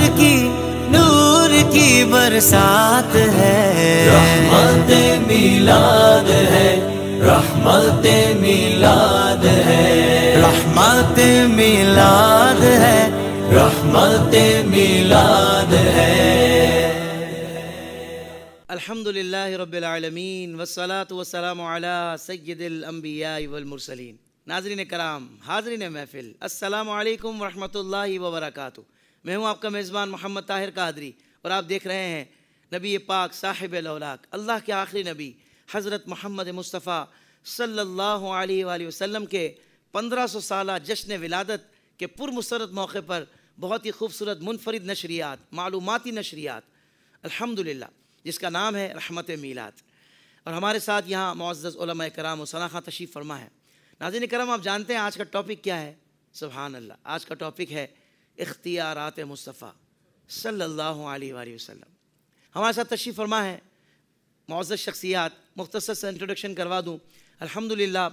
نور کی برسات ہے، رحمت میلاد ہے، رحمت میلاد ہے، رحمت میلاد ہے، رحمت میلاد ہے۔ الحمدللہ رب العالمین والصلاة والسلام علی سید الانبیاء والمرسلین۔ ناظرین کرام، حاضرین محفل، السلام علیکم ورحمۃ اللہ وبرکاتہ۔ میں ہوں آپ کا میزبان محمد طاہر قادری اور آپ دیکھ رہے ہیں نبی پاک صاحب الاولاق، اللہ کے آخری نبی حضرت محمد مصطفیٰ صلی اللہ علیہ وآلہ وسلم کے 1500 سالہ جشن ولادت کے پرمسرت موقع پر بہت ہی خوبصورت منفرد نشریات، معلوماتی نشریات، الحمدللہ، جس کا نام ہے رحمت میلاد۔ اور ہمارے ساتھ یہاں معزز علماء کرام و سناخہ تشریف فرما ہے۔ ناظرین کرام، آپ جانتے ہیں آج کا ٹاپک کیا ہے؟ سبحان اللہ، آج کا ٹاپک ہے اختیارات مصطفیٰ صلی اللہ علیہ وآلہ وسلم۔ ہمارے ساتھ تشریف فرما ہے معزز شخصیات، مختصر سے انٹروڈکشن کروا دوں۔ الحمدللہ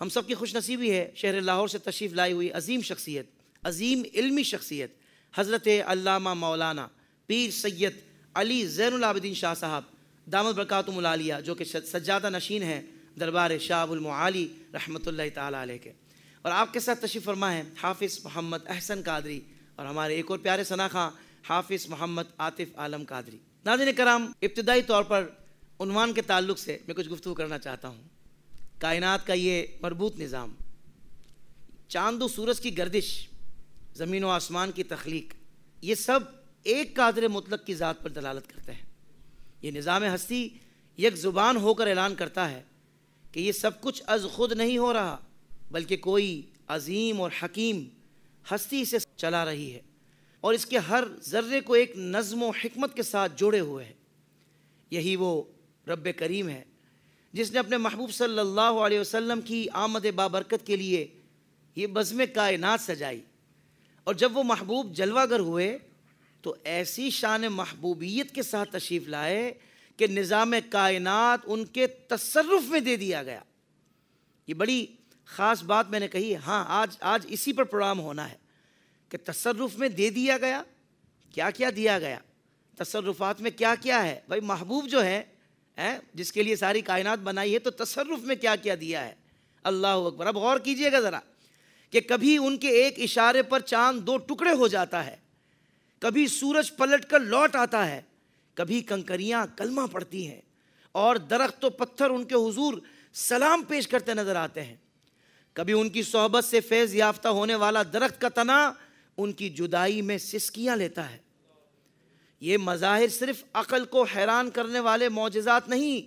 ہم سب کی خوش نصیبی ہے شہر لاہور سے تشریف لائی ہوئی عظیم شخصیت، عظیم علمی شخصیت، حضرت علامہ مولانا پیر سید علی زین العابدین شاہ صاحب دامت برکاتہم العالیہ، جو کہ سجادہ نشین ہیں دربار شاہ المعالی رحمۃ اللہ تعالیٰ علیہ کے۔ اور آپ کے ساتھ تشریف فرما ہے حافظ محمد احسن قادری اور ہمارے ایک اور پیارے ثناخواں حافظ محمد عاطف عالم قادری۔ ناظرین کرام، ابتدائی طور پر عنوان کے تعلق سے میں کچھ گفتگو کرنا چاہتا ہوں۔ کائنات کا یہ مربوط نظام، چاند و سورج کی گردش، زمین و آسمان کی تخلیق، یہ سب ایک قادر مطلق کی ذات پر دلالت کرتے ہیں۔ یہ نظام ہستی یک زبان ہو کر اعلان کرتا ہے کہ یہ سب کچھ از خود نہیں ہو رہا، بلکہ کوئی عظیم اور حکیم ہستی اسے چلا رہی ہے اور اس کے ہر ذرے کو ایک نظم و حکمت کے ساتھ جوڑے ہوئے ہے۔ یہی وہ رب کریم ہے جس نے اپنے محبوب صلی اللہ علیہ وسلم کی آمد بابرکت کے لیے یہ بزم کائنات سجائی، اور جب وہ محبوب جلوہ گر ہوئے تو ایسی شان محبوبیت کے ساتھ تشریف لائے کہ نظام کائنات ان کے تصرف میں دے دیا گیا۔ یہ بڑی خاص بات میں نے کہی ہے۔ ہاں، آج اسی پر پروگرام ہونا ہے کہ تصرف میں دے دیا گیا، کیا کیا دیا گیا، تصرفات میں کیا کیا ہے۔ بھائی محبوب جو ہے جس کے لیے ساری کائنات بنائی ہے، تو تصرف میں کیا کیا دیا ہے۔ اللہ اکبر۔ اب غور کیجئے گا ذرا کہ کبھی ان کے ایک اشارے پر چاند 2 ٹکڑے ہو جاتا ہے، کبھی سورج پلٹ کر لوٹ آتا ہے، کبھی کنکریاں کلمہ پڑھتی ہیں، اور درخت و پتھر ان کے حضور سلام پیش کرتے نظر آتے ہیں، کبھی ان کی صحبت سے فیض یافتہ ہونے والا درخت کا تنا ان کی جدائی میں سسکیاں لیتا ہے۔ یہ مظاہر صرف عقل کو حیران کرنے والے معجزات نہیں،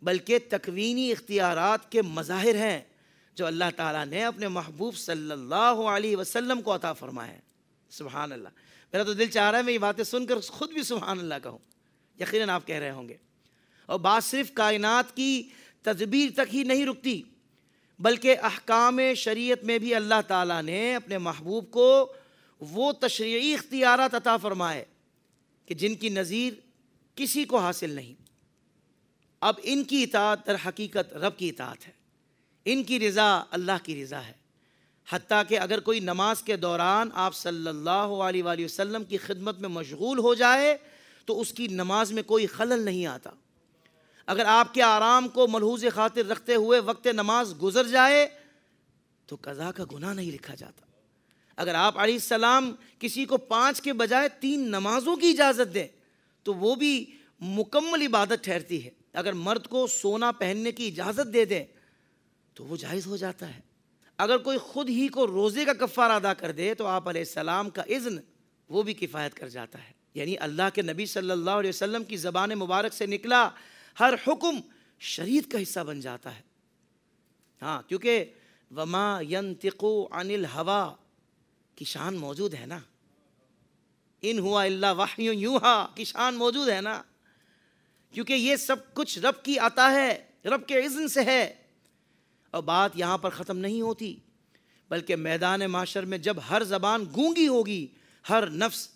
بلکہ تکوینی اختیارات کے مظاہر ہیں جو اللہ تعالیٰ نے اپنے محبوب صلی اللہ علیہ وسلم کو عطا فرمائے ہیں۔ سبحان اللہ۔ میرا تو دل چاہ رہا ہے میں یہ باتیں سن کر خود بھی سبحان اللہ کہوں۔ یقیناً آپ کہہ رہے ہوں گے۔ اور بات صرف کائنات کی تدبیر تک ہی نہیں رکتی، بلکہ احکام شریعت میں بھی اللہ تعالیٰ نے اپنے محبوب کو وہ تشریعی اختیارات عطا فرمائے کہ جن کی نظیر کسی کو حاصل نہیں۔ اب ان کی اطاعت در حقیقت رب کی اطاعت ہے، ان کی رضا اللہ کی رضا ہے۔ حتیٰ کہ اگر کوئی نماز کے دوران آپ صلی اللہ علیہ وآلہ وسلم کی خدمت میں مشغول ہو جائے تو اس کی نماز میں کوئی خلل نہیں آتا۔ اگر آپ کے آرام کو ملحوظ خاطر رکھتے ہوئے وقت نماز گزر جائے تو قضا کا گناہ نہیں لکھا جاتا۔ اگر آپ علیہ السلام کسی کو 5 کے بجائے 3 نمازوں کی اجازت دیں تو وہ بھی مکمل عبادت ٹھہرتی ہے۔ اگر مرد کو سونا پہننے کی اجازت دے دیں تو وہ جائز ہو جاتا ہے۔ اگر کوئی خود ہی کو روزے کا کفارہ ادا کر دے تو آپ علیہ السلام کا اذن وہ بھی کفایت کر جاتا ہے۔ یعنی اللہ کے نبی صلی اللہ علیہ وسلم کی زبان مبارک سے نکلا ہر حکم شریعت کا حصہ بن جاتا ہے۔ ہاں، کیونکہ وما ينطق عن الهوى کی شان موجود ہے نا، ان ہوا الا وحی یوحی کی شان موجود ہے نا، کیونکہ یہ سب کچھ رب کی عطا ہے، رب کے اذن سے ہے۔ اور بات یہاں پر ختم نہیں ہوتی، بلکہ میدان معاشر میں جب ہر زبان گونگی ہوگی، ہر نفس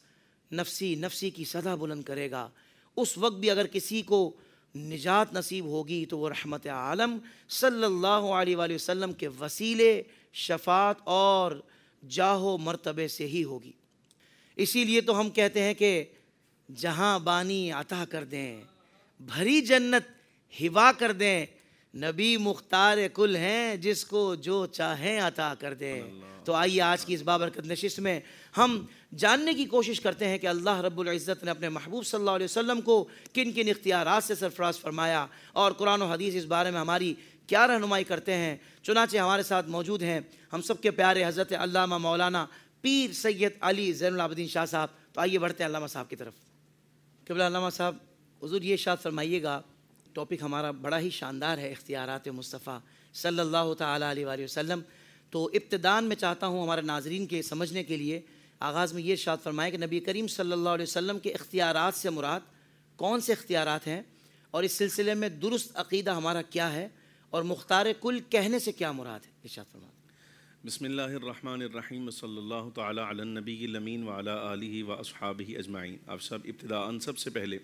نفسی نفسی کی صدا بلند کرے گا، اس وقت بھی اگر کسی کو نجات نصیب ہوگی تو وہ رحمت عالم صلی اللہ علیہ وآلہ وسلم کے وسیلے، شفاعت اور جاہ و مرتبے سے ہی ہوگی۔ اسی لیے تو ہم کہتے ہیں کہ جہاں بانی عطا کر دیں، بھری جنت ہبا کر دیں، نبی مختار کل ہیں جس کو جو چاہیں عطا کر دیں۔ تو آئیے آج کی اس بابرکت نشست میں ہم جاننے کی کوشش کرتے ہیں کہ اللہ رب العزت نے اپنے محبوب صلی اللہ علیہ وسلم کو کن کن اختیارات سے سرفراز فرمایا، اور قرآن و حدیث اس بارے میں ہماری کیا رہنمائی کرتے ہیں۔ چنانچہ ہمارے ساتھ موجود ہیں ہم سب کے پیارے حضرت علامہ مولانا پیر سید علی زین العابدین شاہ صاحب۔ تو آئیے بڑھتے ہیں علامہ صاحب کی طرف۔ قبلہ علامہ صاحب، حضور یہ ارشاد فرمائیے گا، ٹاپک ہمارا بڑا ہی شاندار ہے، اختیارات مصطفیٰ صلی اللہ تعالیٰ علیہ وآلہ وسلم۔ تو ابتداً میں چاہتا ہوں ہمارے ناظرین کے سمجھنے کے لیے آغاز میں یہ ارشاد فرمائے کہ نبی کریم صلی اللہ علیہ وسلم کے اختیارات سے مراد کون سے اختیارات ہیں، اور اس سلسلے میں درست عقیدہ ہمارا کیا ہے، اور مختار کل کہنے سے کیا مراد ہے، ارشاد فرمائے۔ بسم اللہ الرحمن الرحیم، صلی اللہ تعالی علی النبی الامین وعلی آلہ واصحابہ اجمعین۔ آپ سب ابتداءً سب سے پہلے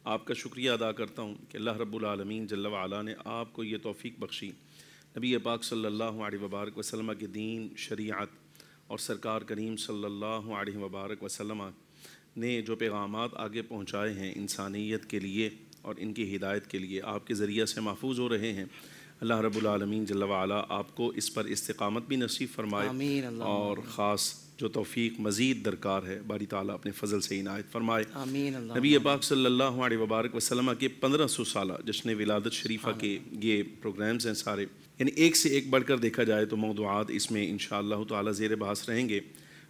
آپ کا شکریہ ادا کرتا ہوں کہ اللہ رب العالمین جل وعلا نے آپ کو یہ توفیق بخشی، نبی پاک صلی اللہ علیہ وبارک وسلم کے دین، شریعت اور سرکار کریم صلی اللہ علیہ وبارک وسلم نے جو پیغامات آگے پہنچائے ہیں انسانیت کے لیے اور ان کی ہدایت کے لیے، آپ کے ذریعہ سے محفوظ ہو رہے ہیں۔ اللہ رب العالمین جل وعلا آپ کو اس پر استقامت بھی نصیب فرمائے، آمین۔ اور خاص جو توفیق مزید درکار ہے باری تعالیٰ اپنے فضل سے عنایت فرمائے۔ آمین۔ نبی پاک صلی اللہ علیہ وبارک وسلم کے 1500 سالہ جشن ولادت شریفہ کے یہ پروگرامز ہیں سارے، یعنی ایک سے ایک بڑھ کر دیکھا جائے تو موضوعات اس میں انشاءاللہ تعالیٰ زیر بحث رہیں گے،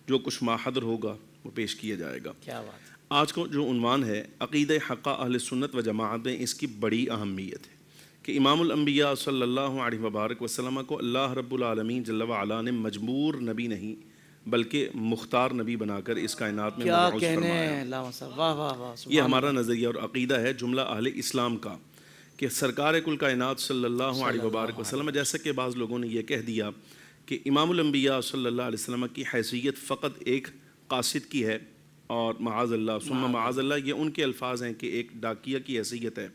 جو کچھ ماحضر ہوگا وہ پیش کیا جائے گا۔ کیا بات ہے۔ آج کو جو عنوان ہے عقیدہ حقہ اہل سنت و جماعت میں، اس کی بڑی اہمیت ہے کہ امام الانبیاء صلی اللہ علیہ وبارک وسلم کو اللہ رب العالمین جل وعلا نے مجبور نبی نہیں بلکہ مختار نبی بنا کر اس کائنات میں کیا مبعوث کہنے فرمایا۔ علامہ صاحب، واہ واہ واہ، یہ ہمارا نظریہ اور عقیدہ ہے جملہ اہل اسلام کا کہ سرکار کل کائنات صلی اللہ علیہ وبارک وسلم، جیسا کہ بعض لوگوں نے یہ کہہ دیا کہ امام الانبیاء صلی اللہ علیہ وسلم کی حیثیت فقط ایک قاصد کی ہے، اور معاذ اللہ ثم معاذ اللہ یہ ان کے الفاظ ہیں کہ ایک ڈاکیہ کی حیثیت ہے،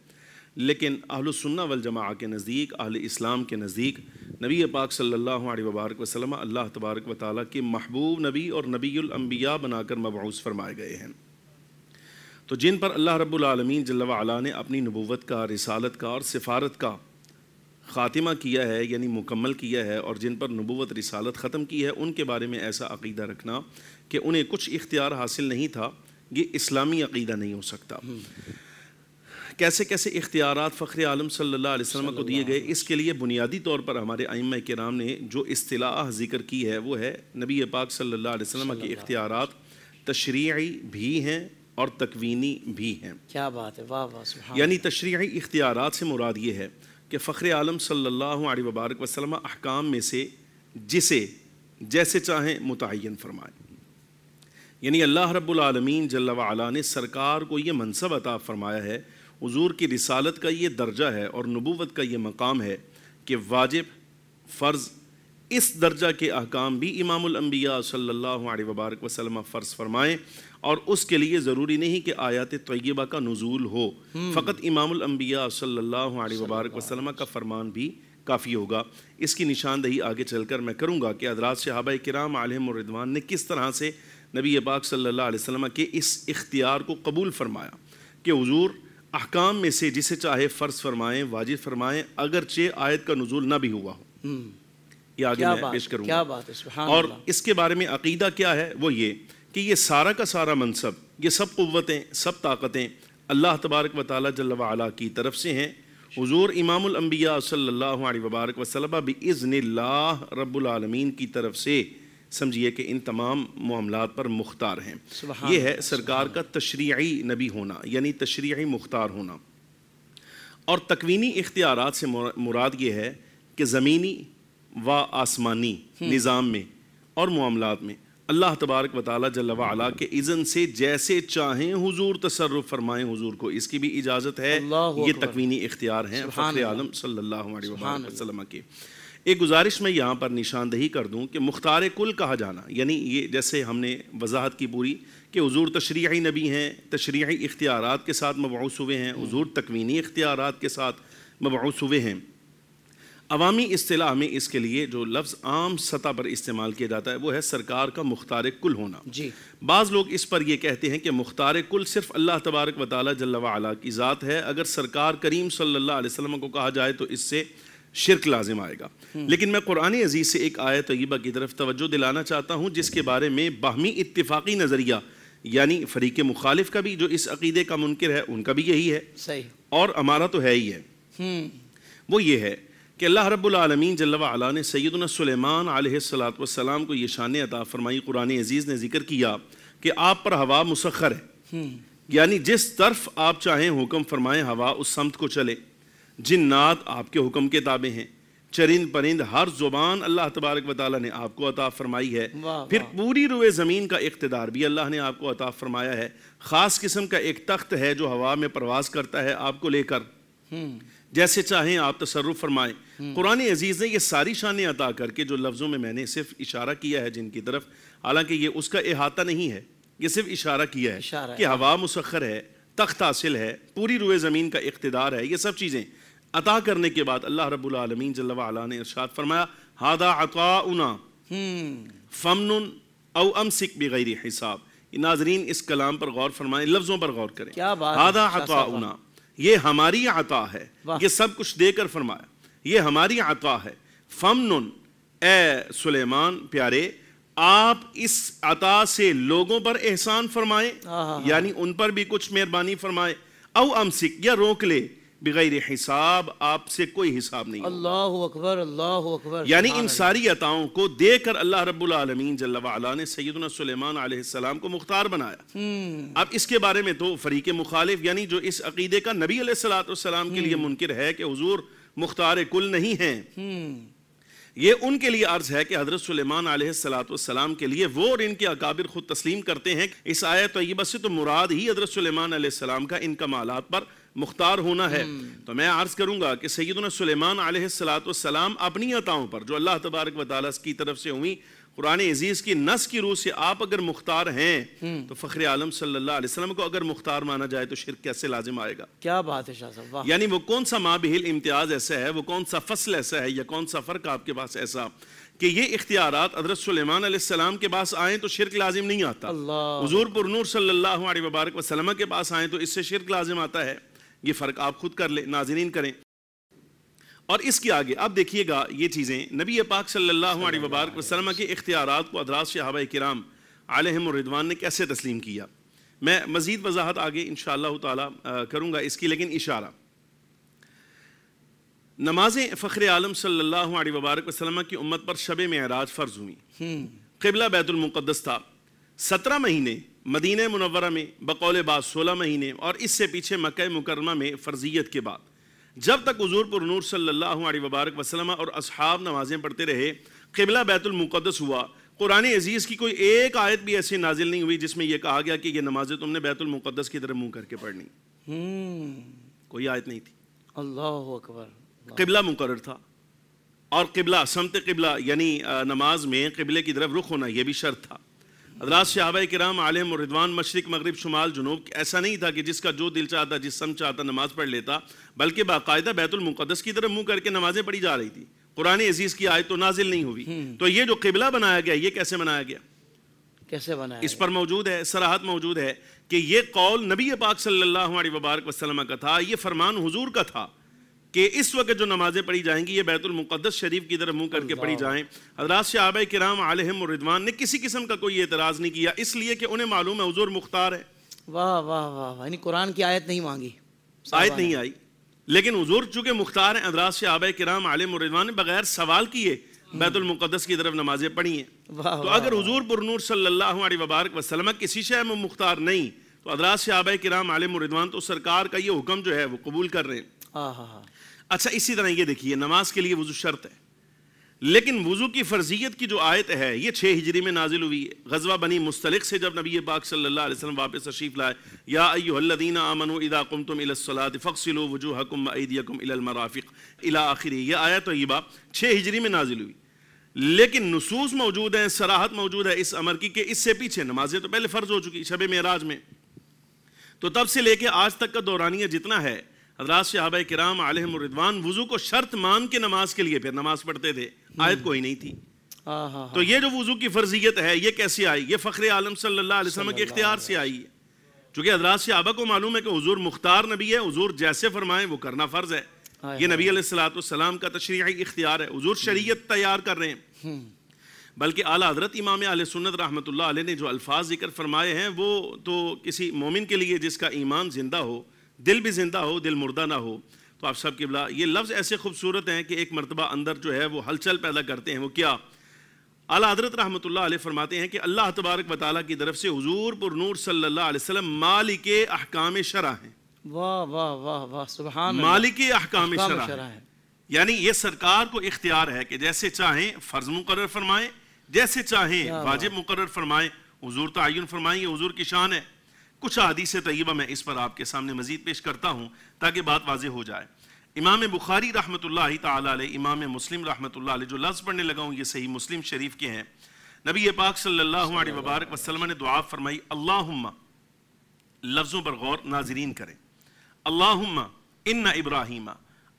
لیکن اہل السنہ والجماعہ کے نزدیک، اہل اسلام کے نزدیک، نبی پاک صلی اللہ علیہ وبارک وسلم اللہ تبارک و تعالیٰ کے محبوب نبی اور نبی الانبیاء بنا کر مبعوث فرمائے گئے ہیں۔ تو جن پر اللہ رب العالمین جل وعلا نے اپنی نبوت کا، رسالت کا اور سفارت کا خاتمہ کیا ہے، یعنی مکمل کیا ہے، اور جن پر نبوت رسالت ختم کی ہے، ان کے بارے میں ایسا عقیدہ رکھنا کہ انہیں کچھ اختیار حاصل نہیں تھا، یہ اسلامی عقیدہ نہیں ہو سکتا۔ کیسے کیسے اختیارات فخر عالم صلی اللہ علیہ وسلم کو دیے گئے، اس کے لیے بنیادی طور پر ہمارے ائمہ کرام نے جو اصطلاح ذکر کی ہے وہ ہے نبی پاک صلی اللہ علیہ وسلم کے اختیارات تشریعی بھی ہیں اور تکوینی بھی ہیں۔ کیا بات ہے، واہ واہ، سبحان۔ یعنی تشریعی اختیارات سے مراد یہ ہے کہ فخر عالم صلی اللہ علیہ وبارک وسلم احکام میں سے جسے جیسے چاہیں متعین فرمائے، یعنی اللہ رب العالمین جل وعلا نے سرکار کو یہ منصب عطا فرمایا ہے، حضور کی رسالت کا یہ درجہ ہے اور نبوت کا یہ مقام ہے کہ واجب، فرض، اس درجہ کے احکام بھی امام الانبیاء صلی اللہ علیہ وبارک وسلم فرض فرمائیں، اور اس کے لیے ضروری نہیں کہ آیات طیبہ کا نزول ہو، فقط امام الانبیاء صلی اللہ علیہ وبارک وسلم کا فرمان بھی کافی ہوگا۔ اس کی نشاندہی آگے چل کر میں کروں گا کہ حضرات صحابہ کرام علیہم الرضوان نے کس طرح سے نبی پاک صلی اللہ علیہ وسلم کے اس اختیار کو قبول فرمایا کہ حضور احکام میں سے جسے چاہے فرض فرمائیں، واجب فرمائیں، اگرچہ آیت کا نزول نہ بھی ہوا ہو۔ یہ آگے میں پیش کروں گا۔ اور اس کے بارے میں عقیدہ کیا ہے، وہ یہ کہ یہ سارا کا سارا منصب، یہ سب قوتیں، سب طاقتیں اللہ تبارک و تعالیٰ جل وعلا کی طرف سے ہیں۔ حضور امام الانبیاء صلی اللہ علیہ وبارک وسلم بإذن اللہ رب العالمین کی طرف سے سمجھیے کہ ان تمام معاملات پر مختار ہیں۔ یہ ہے سرکار کا تشریعی نبی ہونا، یعنی تشریعی مختار ہونا۔ اور تکوینی اختیارات سے مراد یہ ہے کہ زمینی و آسمانی نظام میں اور معاملات میں اللہ تبارک و تعالیٰ جل وعلا کے اذن سے جیسے چاہیں حضور تصرف فرمائیں، حضور کو اس کی بھی اجازت ہے۔ یہ تکوینی اختیار ہیں فخر عالم صلی اللہ علیہ وآلہ وسلم کے۔ ایک گزارش میں یہاں پر نشاندہی کر دوں کہ مختار کل کہا جانا، یعنی یہ جیسے ہم نے وضاحت کی پوری کہ حضور تشریعی نبی ہیں، تشریعی اختیارات کے ساتھ مبعوث ہوئے ہیں، حضور تکوینی اختیارات کے ساتھ مبعوث ہوئے ہیں۔ عوامی اصطلاح میں اس کے لیے جو لفظ عام سطح پر استعمال کیا جاتا ہے وہ ہے سرکار کا مختار کل ہونا. جی. بعض لوگ اس پر یہ کہتے ہیں کہ مختار کل صرف اللہ تبارک و تعالیٰ جل وعلا کی ذات ہے. اگر سرکار کریم صلی اللہ علیہ وسلم کو کہا جائے تو اس سے شرک لازم آئے گا. لیکن میں قرآن عزیز سے ایک آیت طیبہ کی طرف توجہ دلانا چاہتا ہوں جس کے بارے میں باہمی اتفاقی نظریہ یعنی فریق مخالف کا بھی جو اس عقیدے کا منکر ہے ان کا بھی یہی ہے. صحیح. اور ہمارا تو ہے ہی ہے. وہ یہ ہے کہ اللہ رب العالمین جل وعلا نے سیدنا سلیمان علیہ السلام کو یہ شان عطا فرمائی. قرآن عزیز نے ذکر کیا کہ آپ پر ہوا مسخر ہے، یعنی جس طرف آپ چاہیں حکم فرمائیں ہوا اس سمت کو چلے. جنات آپ کے حکم کے تابع ہیں، چرند پرند ہر زبان اللہ تبارک و تعالیٰ نے آپ کو عطا فرمائی ہے. پھر پوری روئے زمین کا اقتدار بھی اللہ نے آپ کو عطا فرمایا ہے. خاص قسم کا ایک تخت ہے جو ہوا میں پرواز کرتا ہے آپ کو لے کر، جیسے چاہیں آپ تصرف فرمائیں. قرآن عزیز نے یہ ساری شانیں عطا کر کے جو لفظوں میں نے صرف اشارہ کیا ہے جن کی طرف، حالانکہ یہ اس کا احاطہ نہیں ہے، یہ صرف اشارہ کیا ہے کہ ہوا مسخر ہے، تخت حاصل ہے، پوری روئے زمین کا اقتدار ہے. یہ سب چیزیں عطا کرنے کے بعد اللہ رب العالمین جل وعلا نے ارشاد فرمایا ھذا عطاؤنا فمنن او امسک بغیر حساب. ناظرین اس کلام پر غور فرمائیں، لفظوں پر غور کریں. ھذا عطاؤنا، یہ ہماری عطا ہے، یہ سب کچھ دے کر فرمایا یہ ہماری عطا ہے. فمنن، اے سلیمان پیارے آپ اس عطا سے لوگوں پر احسان فرمائیں، یعنی ان پر بھی کچھ مہربانی فرمائے. او امسک، یا روک لے، بغیر حساب، آپ سے کوئی حساب نہیں. اللہ اکبر، اللہ اکبر. یعنی ان ساری عطاؤں کو دے کر اللہ رب العالمین جل وعلا نے سیدنا سلیمان علیہ السلام کو مختار بنایا. اب اس کے بارے میں تو فریق مخالف یعنی جو اس عقیدے کا نبی علیہ السلام کے لیے منکر ہے کہ حضور مختار کل نہیں ہیں، یہ ان کے لیے عرض ہے کہ حضرت سلیمان علیہ السلام کے لیے وہ اور ان کے اکابر خود تسلیم کرتے ہیں. اس آیت طیبہ سے تو مراد ہی حضرت سلیمان علیہ السلام کا ان کمالات پر مختار ہونا ہے. تو میں عرض کروں گا کہ سیدنا سلیمان علیہ السلام اپنی عطاؤں پر جو اللہ تبارک و تعالیٰ کی طرف سے ہوئی، قرآن عزیز کی نص کی روح سے آپ اگر مختار ہیں تو فخر عالم صلی اللہ علیہ وسلم کو اگر مختار مانا جائے تو شرک کیسے لازم آئے گا؟ کیا بات ہے شاہ صاحب. یعنی وہ کون سا مابہل امتیاز ایسا ہے، وہ کون سا فصل ایسا ہے، یا کون سا فرق آپ کے پاس ایسا کہ یہ اختیارات حضرت سلیمان علیہ السلام کے پاس آئیں تو شرک لازم نہیں آتا، حضور پر نور صلی اللہ علیہ وبارک وسلم کے پاس آئیں تو اس سے شرک لازم آتا ہے. یہ فرق آپ خود کر لیں، ناظرین کریں. اور اس کے آگے اب دیکھیے گا یہ چیزیں نبی پاک صلی اللہ علیہ وبارک وسلم کے اختیارات کو حضرات صحابہ کرام علیہم الرضوان نے کیسے تسلیم کیا. میں مزید وضاحت آگے انشاءاللہ تعالی کروں گا اس کی، لیکن اشارہ نمازیں فخر عالم صلی اللہ علیہ وبارک وسلم کی امت پر شب معراج فرض ہوئی. قبلہ بیت المقدس تھا. 17 مہینے مدینہ منورہ میں، بقول بعض 16 مہینے، اور اس سے پیچھے مکہ مکرمہ میں فرضیت کے بعد جب تک حضور پر نور صلی اللہ علیہ وبارک وسلم اور اصحاب نمازیں پڑھتے رہے، قبلہ بیت المقدس ہوا. قرآن عزیز کی کوئی ایک آیت بھی ایسی نازل نہیں ہوئی جس میں یہ کہا گیا کہ یہ نمازیں تم نے بیت المقدس کی طرف منہ کر کے پڑھنی. کوئی آیت نہیں تھی. اللہ اکبر. قبلہ مقرر تھا، اور قبلہ سمت قبلہ یعنی نماز میں قبلے کی طرف رخ ہونا یہ بھی شرط تھا. حضرات صحابہ کرام علیہم الرضوان مشرق مغرب شمال جنوب ایسا نہیں تھا کہ جس کا جو دل چاہتا جس سمت چاہتا نماز پڑھ لیتا، بلکہ باقاعدہ بیت المقدس کی طرف منہ کر کے نمازیں پڑھی جا رہی تھی. قرآن عزیز کی آیت تو نازل نہیں ہوئی. تو یہ جو قبلہ بنایا گیا یہ کیسے بنایا گیا، کیسے بنایا؟ اس پر موجود ہے صراحت موجود ہے کہ یہ قول نبی پاک صلی اللہ علیہ وبارک وسلم کا تھا، یہ فرمان حضور کا تھا کہ اس وقت جو نمازیں پڑھی جائیں گی یہ بیت المقدس شریف کی طرف منہ کر کے پڑھی جائیں. حضرات صحابہ کرام علیہم الرضوان نے کسی قسم کا کوئی اعتراض نہیں کیا، اس لیے کہ انہیں معلوم ہے حضور مختار ہے. واہ واہ واہ. یعنی قرآن کی آیت نہیں مانگی، آیت نہیں آئی، لیکن حضور چونکہ مختار ہیں. حضرات صحابہ کرام علیہم الرضوان نے بغیر سوال کیے بیت المقدس کی طرف نمازیں پڑھی ہیں. تو اگر حضور پر نور صلی اللہ علیہ وبارک وسلم کسی شے میں مختار نہیں تو حضرات صحابہ کرام علیہم الرضوان تو سرکار کا یہ حکم جو ہے وہ قبول کر رہے ہیں. اچھا اسی طرح یہ دیکھیے نماز کے لیے وضو شرط ہے، لیکن وضو کی فرضیت کی جو آیت ہے یہ 6 ہجری میں نازل ہوئی ہے. غزوہ بنی مستلق سے جب نبی پاک صلی اللہ علیہ وسلم واپس تشریف لائے، یا ایھا الذین آمنوا اذا قمتم الی الصلاۃ فاغسلوا وجوہکم وایدیکم الی المرافق الی آخرہ. یہ آیت طیبہ 6 ہجری میں نازل ہوئی، لیکن نصوص موجود ہیں، صراحت موجود ہے اس امر کی کہ اس سے پیچھے نمازیں تو پہلے فرض ہو چکی شب معراج میں. تو تب سے لے کے آج تک کا دورانیہ جتنا ہے حضرات صحابہ کرام علیہم الرضوان وضو کو شرط مان کے نماز کے لیے پھر نماز پڑھتے تھے، آیت کوئی نہیں تھی۔ تو یہ جو وضو کی فرضیت ہے یہ کیسے آئی؟ یہ فخر عالم صلی اللہ علیہ وسلم کے اختیار سے آئی ہے، چونکہ حضرات صحابہ کو معلوم ہے کہ حضور مختار نبی ہے، حضور جیسے فرمائیں وہ کرنا فرض ہے۔ یہ نبی علیہ السلام کا تشریعی اختیار ہے، حضور شریعت تیار کر رہے ہیں۔ بلکہ اعلیٰ حضرت امام اہل سنت رحمۃ اللہ علیہ نے جو الفاظ ذکر فرمائے ہیں وہ تو کسی مومن کے لیے جس کا ایمان زندہ ہو، دل بھی زندہ ہو، دل مردہ نہ ہو، تو آپ سب قبلہ یہ لفظ ایسے خوبصورت ہیں کہ ایک مرتبہ اندر جو ہے وہ ہلچل پیدا کرتے ہیں۔ وہ کیا؟ اعلیٰ حضرت رحمۃ اللہ علیہ فرماتے ہیں کہ اللہ تبارک و تعالیٰ کی طرف سے حضور پر نور صلی اللہ علیہ وسلم مالک احکام شرع ہیں۔ واہ واہ واہ واہ سبحان اللہ، مالک احکام شرع ہے، یعنی یہ سرکار کو اختیار ہے کہ جیسے چاہیں فرض مقرر فرمائیں، جیسے چاہیں واجب مقرر فرمائیں، حضور تعین فرمائیں، یہ حضور کی شان ہے۔ کچھ احادیث طیبہ میں اس پر آپ کے سامنے مزید پیش کرتا ہوں تاکہ بات واضح ہو جائے۔ امام بخاری رحمۃ اللہ تعالیٰ علیہ، امام مسلم رحمۃ اللہ علیہ، جو لفظ پڑھنے لگا ہوں یہ صحیح مسلم شریف کے ہیں۔ نبی پاک صلی اللہ علیہ وبارک وسلم نے دعا فرمائی، اللہم، لفظوں پر غور ناظرین کریں، اللہم ان ابراہیم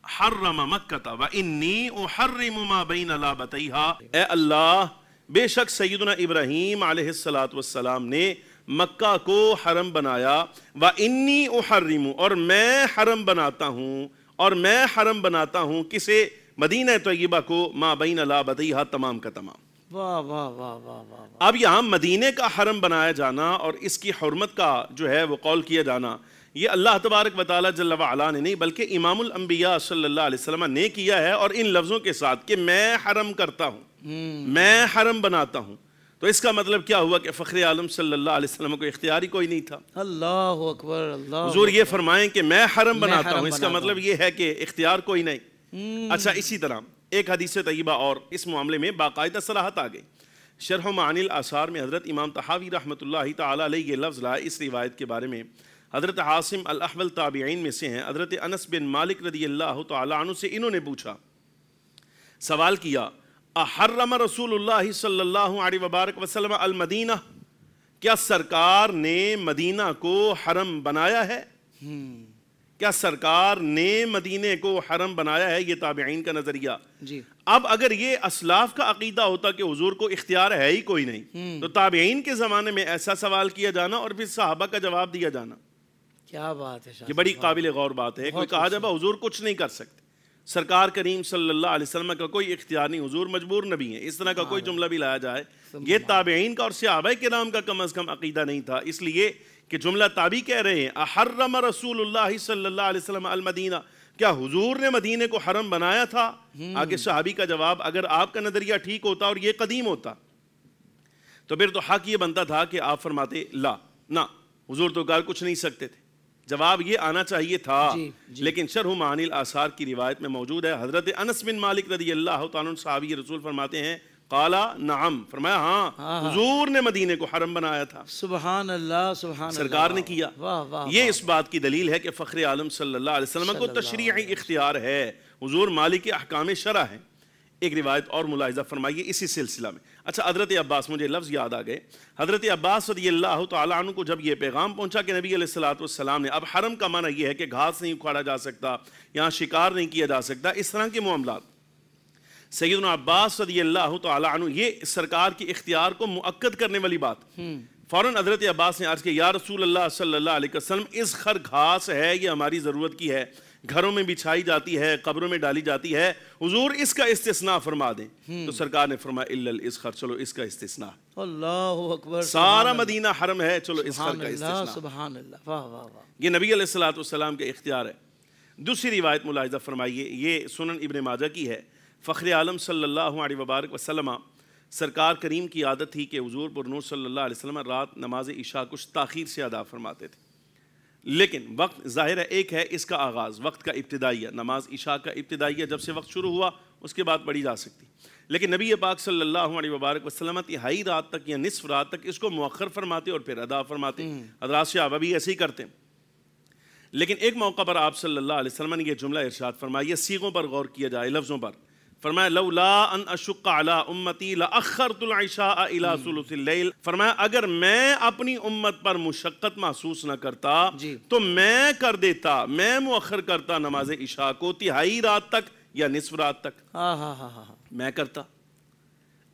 حرم مکہ و انی احرم ما بین لابتیہا، اے اللہ بے شک سیدنا ابراہیم علیہ السلام نے مکہ کو حرم بنایا، وَإِنِّي أُحَرِّمُ، اور میں حرم بناتا ہوں، اور میں حرم بناتا ہوں کسے؟ مدینہ طیبہ کو، ما بین لابتیہا، تمام کا تمام۔ واہ واہ واہ واہ واہ۔ اب یہاں مدینہ کا حرم بنایا جانا اور اس کی حرمت کا جو ہے وہ قول کیا جانا، یہ اللہ تبارک و تعالیٰ جل وعلا نے نہیں بلکہ امام الانبیاء صلی اللہ علیہ وسلم نے کیا ہے، اور ان لفظوں کے ساتھ کہ میں حرم کرتا ہوں، میں حرم بناتا ہوں۔ تو اس کا مطلب کیا ہوا کہ فخر عالم صلی اللہ علیہ وسلم کو اختیار ہی کوئی نہیں تھا۔ اللہ اکبر، اللہ حضور یہ فرمائیں کہ میں حرم بناتا ہوں، اس کا مطلب یہ ہے کہ اختیار کوئی نہیں۔ اچھا، اسی طرح ایک حدیث طیبہ اور اس معاملے میں باقاعدہ صراحت آ گئی۔ شرح معانی الآثار میں حضرت امام طحاوی رحمۃ اللہ تعالیٰ علیہ یہ لفظ لائے اس روایت کے بارے میں۔ حضرت عاصم الاحول تابعین میں سے ہیں، حضرت انس بن مالک رضی اللہ تعالیٰ عنہ سے انہوں نے پوچھا، سوال کیا، احرم رسول اللہ صلی اللہ علیہ وبارک وسلم المدینہ، کیا سرکار نے مدینہ کو حرم بنایا ہے؟ کیا سرکار نے مدینہ کو حرم بنایا ہے؟ یہ تابعین کا نظریہ۔ جی، اب اگر یہ اسلاف کا عقیدہ ہوتا کہ حضور کو اختیار ہے ہی کوئی نہیں، تو تابعین کے زمانے میں ایسا سوال کیا جانا اور پھر صحابہ کا جواب دیا جانا، کیا بات ہے، یہ بڑی قابل غور بات ہے۔ کوئی کہا جب حضور کچھ نہیں کر سکتے، سرکار کریم صلی اللہ علیہ وسلم کا کوئی اختیار نہیں، حضور مجبور نبی ہیں، اس طرح کا کوئی جملہ بھی لایا جائے، یہ تابعین کا اور صحابہ کرام کا کم از کم عقیدہ نہیں تھا، اس لیے کہ جملہ تابعی کہہ رہے ہیں احرم رسول اللہ صلی اللہ علیہ وسلم المدینہ، کیا حضور نے مدینہ کو حرم بنایا تھا؟ آگے صحابی کا جواب، اگر آپ کا نظریہ ٹھیک ہوتا اور یہ قدیم ہوتا تو پھر تو حق یہ بنتا تھا کہ آپ فرماتے لا، نہ حضور تو کر کچھ نہیں سکتے تھے، جواب یہ آنا چاہیے تھا۔ لیکن شرح معانی الآثار کی روایت میں موجود ہے، حضرت انس بن مالک رضی اللہ تعالیٰ عنہ صحابی رسول فرماتے ہیں، قالا نعم، فرمایا ہاں حضور نے مدینے کو حرم بنایا تھا، سبحان اللہ، سبحان اللہ، سرکار نے کیا۔ واہ واہ، یہ اس بات کی دلیل ہے کہ فخر عالم صلی اللہ علیہ وسلم کو تشریعی اختیار ہے، حضور مالک احکام شرع ہے۔ ایک روایت اور ملاحظہ فرمائیے اسی سلسلہ میں۔ اچھا، حضرت عباس، مجھے لفظ یاد آ گئے، حضرت عباس رضی اللہ تعالیٰ عنہ کو جب یہ پیغام پہنچا کہ نبی علیہ السلام نے، اب حرم کا معنی یہ ہے کہ گھاس نہیں اکھاڑا جا سکتا، یہاں شکار نہیں کیا جا سکتا، اس طرح کے معاملات، سیدنا عباس رضی اللہ تعالیٰ عنہ یہ سرکار کی اختیار کو مؤکد کرنے والی بات، فوراً حضرت عباس نے عرض کیا، یا رسول اللہ صلی اللہ علیہ وسلم، اس خر گھاس ہے، یہ ہماری ضرورت کی ہے، گھروں میں بچھائی جاتی ہے، قبروں میں ڈالی جاتی ہے، حضور اس کا استثناء فرما دیں۔ تو سرکار نے فرمایا الا الاسخر، چلو اس کا استثناء، اللہ اکبر، سارا مدینہ حرم ہے، چلو اس خر کا استثناء۔ سبحان اللہ، واہ واہ واہ، یہ نبی علیہ السلام کے اختیار ہے۔ دوسری روایت ملاحظہ فرمائیے، یہ سنن ابن ماجہ کی ہے، فخر عالم صلی اللہ علیہ وبارک وسلم، سرکار کریم کی عادت تھی کہ حضور پر نور صلی اللہ علیہ وسلم رات نماز عشاء کچھ تاخیر سے ادا فرماتے تھے، لیکن وقت ظاہر ہے ایک ہے اس کا آغاز، وقت کا ابتدائیہ، نماز عشاء کا ابتدائیہ جب سے وقت شروع ہوا اس کے بعد پڑھی جا سکتی، لیکن نبی پاک صلی اللہ علیہ وبارک وسلم تہائی رات تک یا نصف رات تک اس کو مؤخر فرماتے اور پھر ادا فرماتے، حضرات صحابہ بھی ایسے ہی کرتے ہیں۔ لیکن ایک موقع پر آپ صلی اللہ علیہ وسلم نے یہ جملہ ارشاد فرمایا، یہ صیغوں پر غور کیا جائے، لفظوں پر، فرمایا لولا ان اشق علی امتی لاخرت العشاء الی ثلث اللیل، فرمایا اگر میں اپنی امت پر مشقت محسوس نہ کرتا تو میں کر دیتا، میں مؤخر کرتا نماز عشاء کو تہائی رات تک یا نصف رات تک، میں کرتا۔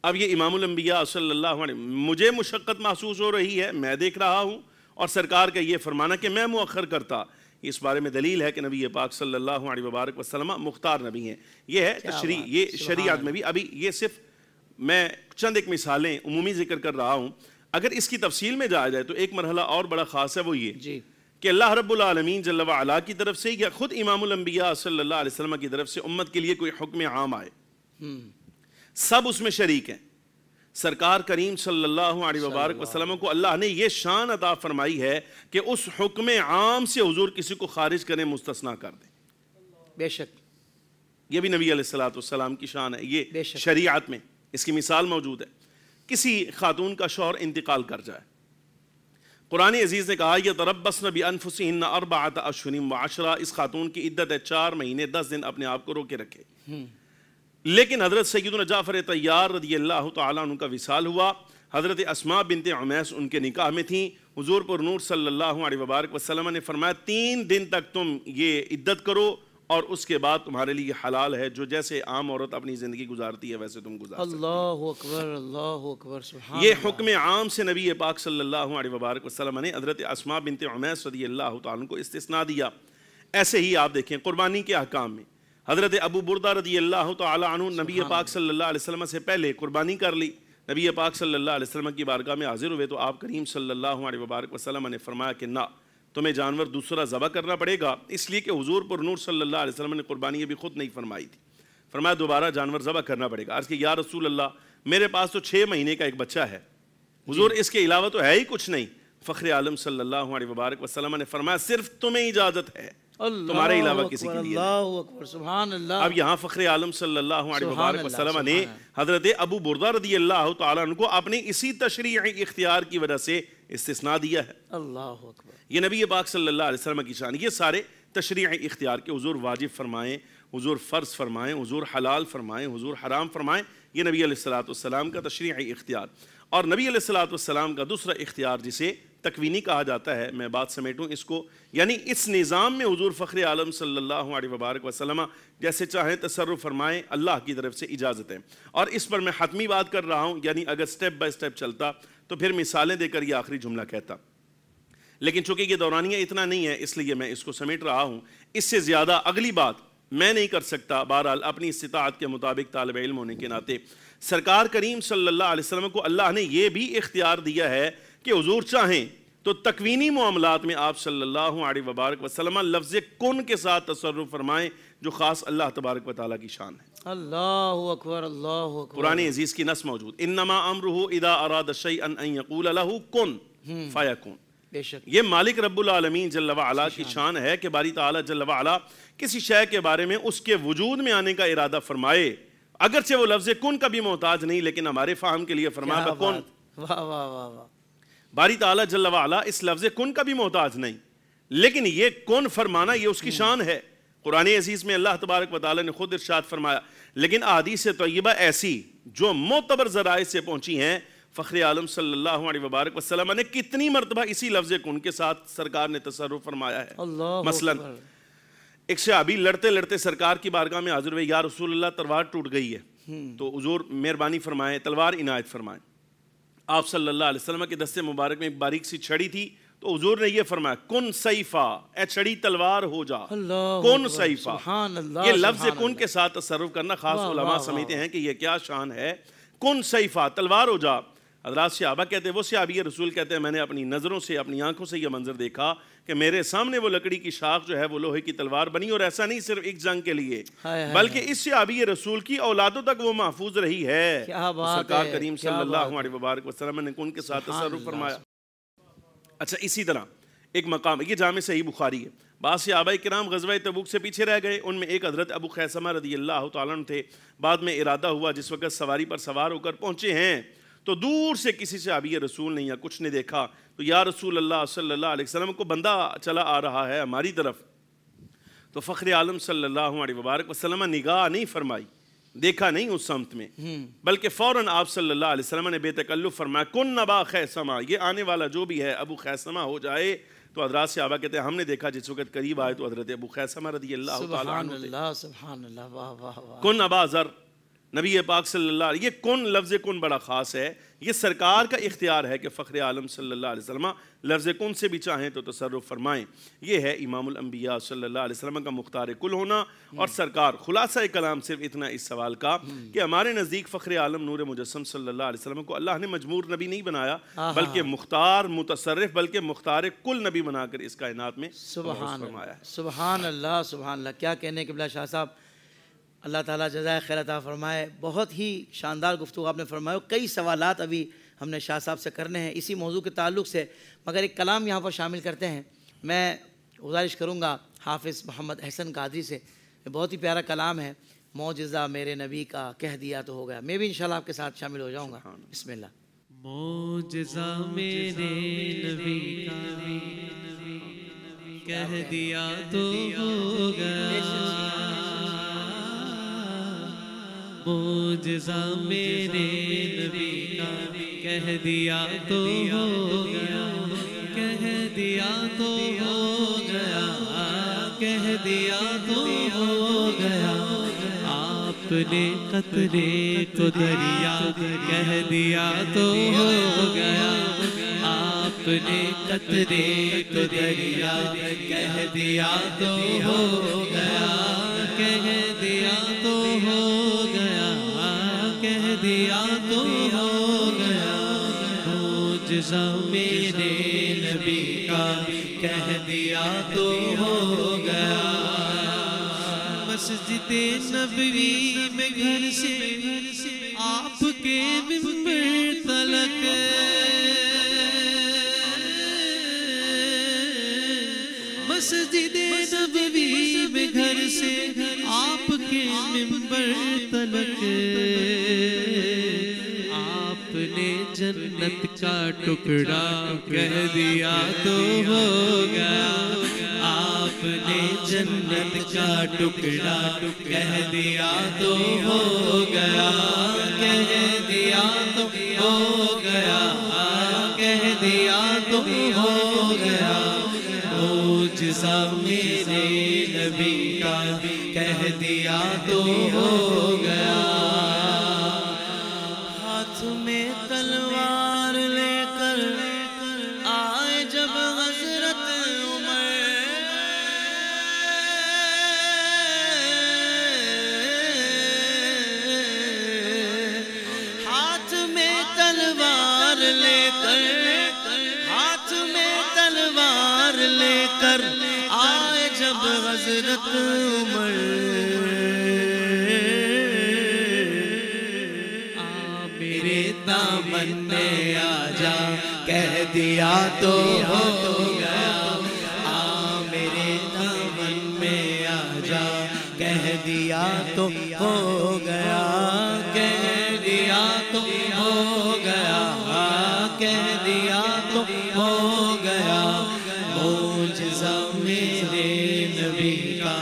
اب یہ امام الانبیاء صلی اللہ علیہ وسلم، مجھے مشقت محسوس ہو رہی ہے، میں دیکھ رہا ہوں، اور سرکار کا یہ فرمانا کہ میں مؤخر کرتا، اس بارے میں دلیل ہے کہ نبی پاک صلی اللہ علیہ وبارک وسلم مختار نبی ہیں۔ یہ ہے تشریع، یہ شریعت میں بھی، ابھی یہ صرف میں چند ایک مثالیں عمومی ذکر کر رہا ہوں۔ اگر اس کی تفصیل میں جایا جائے تو ایک مرحلہ اور بڑا خاص ہے، وہ یہ کہ اللہ رب العالمین جل وعلا کی طرف سے یا خود امام الانبیاء صلی اللہ علیہ وسلم کی طرف سے امت کے لیے کوئی حکم عام آئے، سب اس میں شریک ہیں۔ سرکار کریم صلی اللہ علیہ وبارک وسلم کو اللہ نے یہ شان عطا فرمائی ہے کہ اس حکم عام سے حضور کسی کو خارج کریں، مستثنا کر دیں۔ بے شک یہ بھی نبی علیہ السلام کی شان ہے، یہ شریعت میں اس کی مثال موجود ہے۔ کسی خاتون کا شوہر انتقال کر جائے، قرآن عزیز نے کہا یتربصن بانفسہن 4 اشہر و10، اس خاتون کی عدت ہے 4 مہینے 10 دن اپنے آپ کو روکے رکھے۔ لیکن حضرت سیدنا جعفر طیار رضی اللہ تعالیٰ عنہ کا وصال ہوا، حضرت اسماء بنت عمیس ان کے نکاح میں تھیں، حضور پر نور صلی اللہ علیہ وبارک وسلم نے فرمایا 3 دن تک تم یہ عدت کرو اور اس کے بعد تمہارے لیے حلال ہے، جو جیسے عام عورت اپنی زندگی گزارتی ہے ویسے تم گزار سکتے۔ اللہ اکبر، اللہ اکبر، سبحان یہ حکم عام سے نبی پاک صلی اللہ علیہ وبارک وسلم نے حضرت اسماء بنت عمیس رضی اللہ تعالیٰ عنہ کو استثناء دیا۔ ایسے ہی آپ دیکھیں قربانی کے احکام میں حضرت ابو بردہ رضی اللہ تعالیٰ عنہ نبی پاک صلی اللہ علیہ وسلم سے پہلے قربانی کر لی، نبی پاک صلی اللہ علیہ وسلم کی بارگاہ میں حاضر ہوئے تو آپ کریم صلی اللہ علیہ وبارک وسلم نے فرمایا کہ نہ، تمہیں جانور دوسرا ذبح کرنا پڑے گا، اس لیے کہ حضور پر نور صلی اللہ علیہ وسلم نے قربانی ابھی خود نہیں فرمائی تھی۔ فرمایا دوبارہ جانور ذبح کرنا پڑے گا۔ عرض کہ یا رسول اللہ میرے پاس تو 6 مہینے کا ایک بچہ ہے، حضور اس کے علاوہ تو ہے ہی کچھ نہیں۔ فخر عالم صلی اللہ علیہ وبارک وسلم نے فرمایا صرف تمہیں اجازت ہے، تمہارے علاوہ کسی کے لیے نہیں۔ اللہ اکبر، سبحان اللہ۔ اب یہاں فخر عالم صلی اللہ علیہ وبارک وسلم نے حضرت ابو بردہ رضی اللہ تعالیٰ عنہ کو اپنی اسی تشریعی اختیار کی وجہ سے استثناء دیا ہے۔ اللہ اکبر، یہ یہ نبی پاک صلی اللہ علیہ وسلم کی شان، یہ سارے تشریعی اختیار کے حضور واجب فرمائیں، حضور فرض فرمائیں، حضور حلال فرمائیں، حضور حرام فرمائیں، یہ نبی علیہ السلام کا تشریعی اختیار۔ اور نبی علیہ السلام کا دوسرا اختیار جسے تکوینی کہا جاتا ہے، میں بات سمیٹوں اس کو، یعنی اس نظام میں حضور فخر عالم صلی اللہ علیہ وبارک وسلم جیسے چاہیں تصرف فرمائیں، اللہ کی طرف سے اجازت ہے۔ اور اس پر میں حتمی بات کر رہا ہوں، یعنی اگر سٹیپ بائی سٹیپ چلتا تو پھر مثالیں دے کر یہ آخری جملہ کہتا، لیکن چونکہ یہ دورانیہ اتنا نہیں ہے اس لیے میں اس کو سمیٹ رہا ہوں۔ اس سے زیادہ اگلی بات میں نہیں کر سکتا، بہرحال اپنی استطاعت کے مطابق طالب علم ہونے کے ناطے سرکار کریم صلی اللہ علیہ وسلم کو اللہ نے یہ بھی اختیار دیا ہے کہ حضور چاہیں تو تکوینی معاملات میں آپ صلی اللہ علیہ وبارک وسلم لفظ کن کے ساتھ تصرف فرمائیں، جو خاص اللہ تبارک و تعالیٰ کی شان ہے۔ اللہ اکبر، اللہ اکبر۔ قرآن عزیز کی نص موجود، انما امرہ اذا اراد شیئا ان یقول لہ کن فیکون۔ بے شک یہ مالک رب العالمین جل وعلا کی شان ہے کہ باری تعالیٰ جل وعلا کسی شے کے بارے میں اس کے وجود میں آنے کا ارادہ فرمائے، اگرچہ وہ لفظ کن کا بھی محتاج نہیں، لیکن ہمارے فہم کے لیے فرمایا کن۔ واہ واہ واہ واہ، باری تعالیٰ جل وعلا اس لفظ کن کا بھی محتاج نہیں، لیکن یہ کن فرمانا یہ اس کی شان ہے۔ قرآن عزیز میں اللہ تبارک و تعالیٰ نے خود ارشاد فرمایا، لیکن احادیث طیبہ ایسی جو معتبر ذرائع سے پہنچی ہیں، فخر عالم صلی اللہ علیہ وبارک وسلم نے کتنی مرتبہ اسی لفظ کن کے ساتھ سرکار نے تصرف فرمایا ہے۔ مثلا ایک صحابی لڑتے لڑتے سرکار کی بارگاہ میں حاضر ہوئے، یا رسول اللہ تلوار ٹوٹ گئی ہے، تو حضور مہربانی فرمائیں، تلوار عنایت فرمائیں۔ آپ صلی اللہ علیہ وسلم کے دستے مبارک میں ایک باریک سی چھڑی تھی، تو حضور نے یہ فرمایا کن سیفا، اے چھڑی تلوار ہو جا، کن سیفا۔ یہ لفظ کن کے ساتھ تصرف کرنا خاص علماء سمجھتے ہیں کہ یہ کیا شان ہے، کن سیفا، تلوار ہو جا۔ حضرات صحابہ کہتے ہیں، وہ صحابی رسول کہتے ہیں، میں نے اپنی نظروں سے اپنی آنکھوں سے یہ منظر دیکھا کہ میرے سامنے وہ لکڑی کی شاخ جو ہے وہ لوہے کی تلوار بنی، اور ایسا نہیں صرف ایک جنگ کے لیے بلکہ اس صحابی رسول کی اولادوں تک وہ محفوظ رہی ہے۔ سرکار کریم صلی اللہ علیہ وبارک وسلم نے کن کے ساتھ تصرف فرمایا۔ اچھا، اسی طرح ایک مقام، یہ جامع صحیح بخاری ہے، بعض صحابہ کرام غزوہ تبوک سے پیچھے رہ گئے، ان میں ایک حضرت ابو خیثمہ رضی اللہ تعالیٰ عنہ تھے۔ بعد میں ارادہ ہوا، جس وقت سواری پر سوار ہو کر پہنچے ہیں تو دور سے کسی صحابی رسول نے یا کچھ نے دیکھا، تو یا رسول اللہ صلی اللہ علیہ وسلم کو بندہ چلا آ رہا ہے ہماری طرف۔ تو فخر عالم صلی اللہ علیہ وبارک وسلم نگاہ نہیں فرمائی، دیکھا نہیں اس سمت میں، بلکہ فوراً آپ صلی اللہ علیہ وسلم نے بے تکلف فرمایا کن ابا خیثمہ، یہ آنے والا جو بھی ہے ابو خیثمہ ہو جائے۔ تو حضرات صحابہ کہتے ہیں ہم نے دیکھا جس وقت قریب آئے تو حضرت ابو خیثمہ رضی اللہ تعالیٰ عنہ تھے۔ سبحان اللہ، سبحان اللہ، واہ واہ واہ۔ کن ابا ذر، نبی پاک صلی اللہ علیہ، یہ کن لفظ کن بڑا خاص ہے، یہ سرکار کا اختیار ہے کہ فخر عالم صلی اللہ علیہ وسلم لفظ کن سے بھی چاہیں تو تصرف فرمائیں۔ یہ ہے امام الانبیاء صلی اللہ علیہ وسلم کا مختار کل ہونا۔ اور سرکار خلاصہ کلام صرف اتنا اس سوال کا کہ ہمارے نزدیک فخر عالم نور مجسم صلی اللہ علیہ وسلم کو اللہ نے مجمور نبی نہیں بنایا، بلکہ مختار متصرف، بلکہ مختار کل نبی بنا کر اس کائنات میں سبحان فرمایا ہے۔ اللہ، سبحان اللہ، سبحان اللہ۔ کیا کہنے قبلہ شاہ صاحب، اللہ تعالیٰ جزائے خیر عطا فرمائے۔ بہت ہی شاندار گفتگو آپ نے فرمایا۔ کئی سوالات ابھی ہم نے شاہ صاحب سے کرنے ہیں اسی موضوع کے تعلق سے، مگر ایک کلام یہاں پر شامل کرتے ہیں۔ میں گزارش کروں گا حافظ محمد احسن قادری سے، بہت ہی پیارا کلام ہے، معجزہ میرے نبی کا کہہ دیا تو ہو گیا۔ میں بھی انشاءاللہ آپ کے ساتھ شامل ہو جاؤں گا۔ بسم اللہ۔ معجزہ میرے نبی کا کہہ دیا تو ہو گیا، معجزہ میرے نبی کا کہہ دیا تو ہو گیا، کہہ دیا تو ہو گیا، کہہ دیا تو ہو گیا۔ آپ نے قطرے کو دریا کہہ دیا تو ہو گیا، آپ نے قطرے کو دریا کہہ دیا تو ہو گیا، کہہ دیا تو ہو گیا، کہہ دیا تو ہو گیا۔ معجزہ میرے نبی کا کہہ دیا تو ہو گیا۔ مسجد نبوی میں گھر سے آپ کے منبر تلک، مسجد نبوی میں گھر سے آپ کے منبر تلک، آپ نے جنت کا ٹکڑا کہہ دیا تو ہو گیا، آپ نے جنت کا ٹکڑا کہہ دیا تو ہو گیا، کہہ دیا تو ہو گیا، کہہ دیا تو ہو گیا۔ معجزہ میرے نبی کا کہہ دیا تو ہو گیا۔ ہاتھ میں تلوار لے کر آئے جب حضرت عمر، ہاتھ میں تلوار لے کر، ہاتھ میں تلوار لے کر آئے جب حضرت عمر، میرے دامن میں آ جا کہہ دیا تو ہو گیا، میرے دامن میں آ جا کہہ دیا تو ہو گیا، کہہ دیا تو ہو گیا، کہہ دیا تو ہو گیا۔ معجزہ میرے نبی کا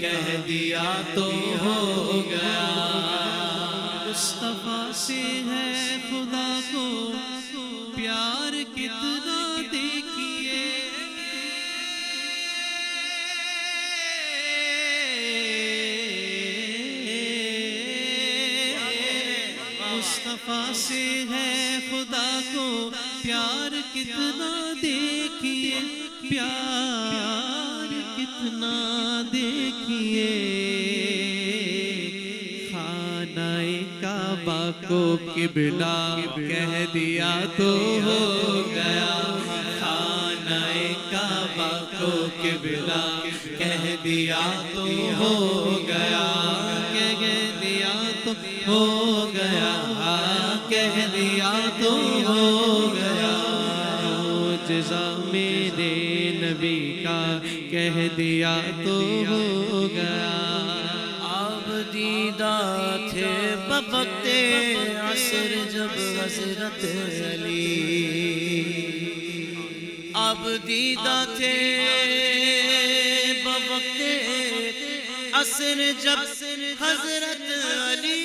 کہہ دیا تو ہو گیا۔ مصطفیٰ سے ہے خدا کو پیار کتنا دیکھیے، مصطفیٰ سے ہے خدا کو پیار کتنا دیکھیے، پیار کتنا دیکھیے۔ خانہ کعبہ کو قبلہ کہہ دیا تو ہو گیا، خانہ کعبہ کو قبلہ کہہ دیا تو ہو گیا، کہہ دیا تو ہو گیا، کہہ دیا تو ہو گیا۔ معجزہ میرے نبی کا کہہ دیا تو ہو گیا۔ آپ دیدہ تھے بوقت عصر جب حضرت علی، آپ دیدہ تھے بوقت عصر جب حضرت علی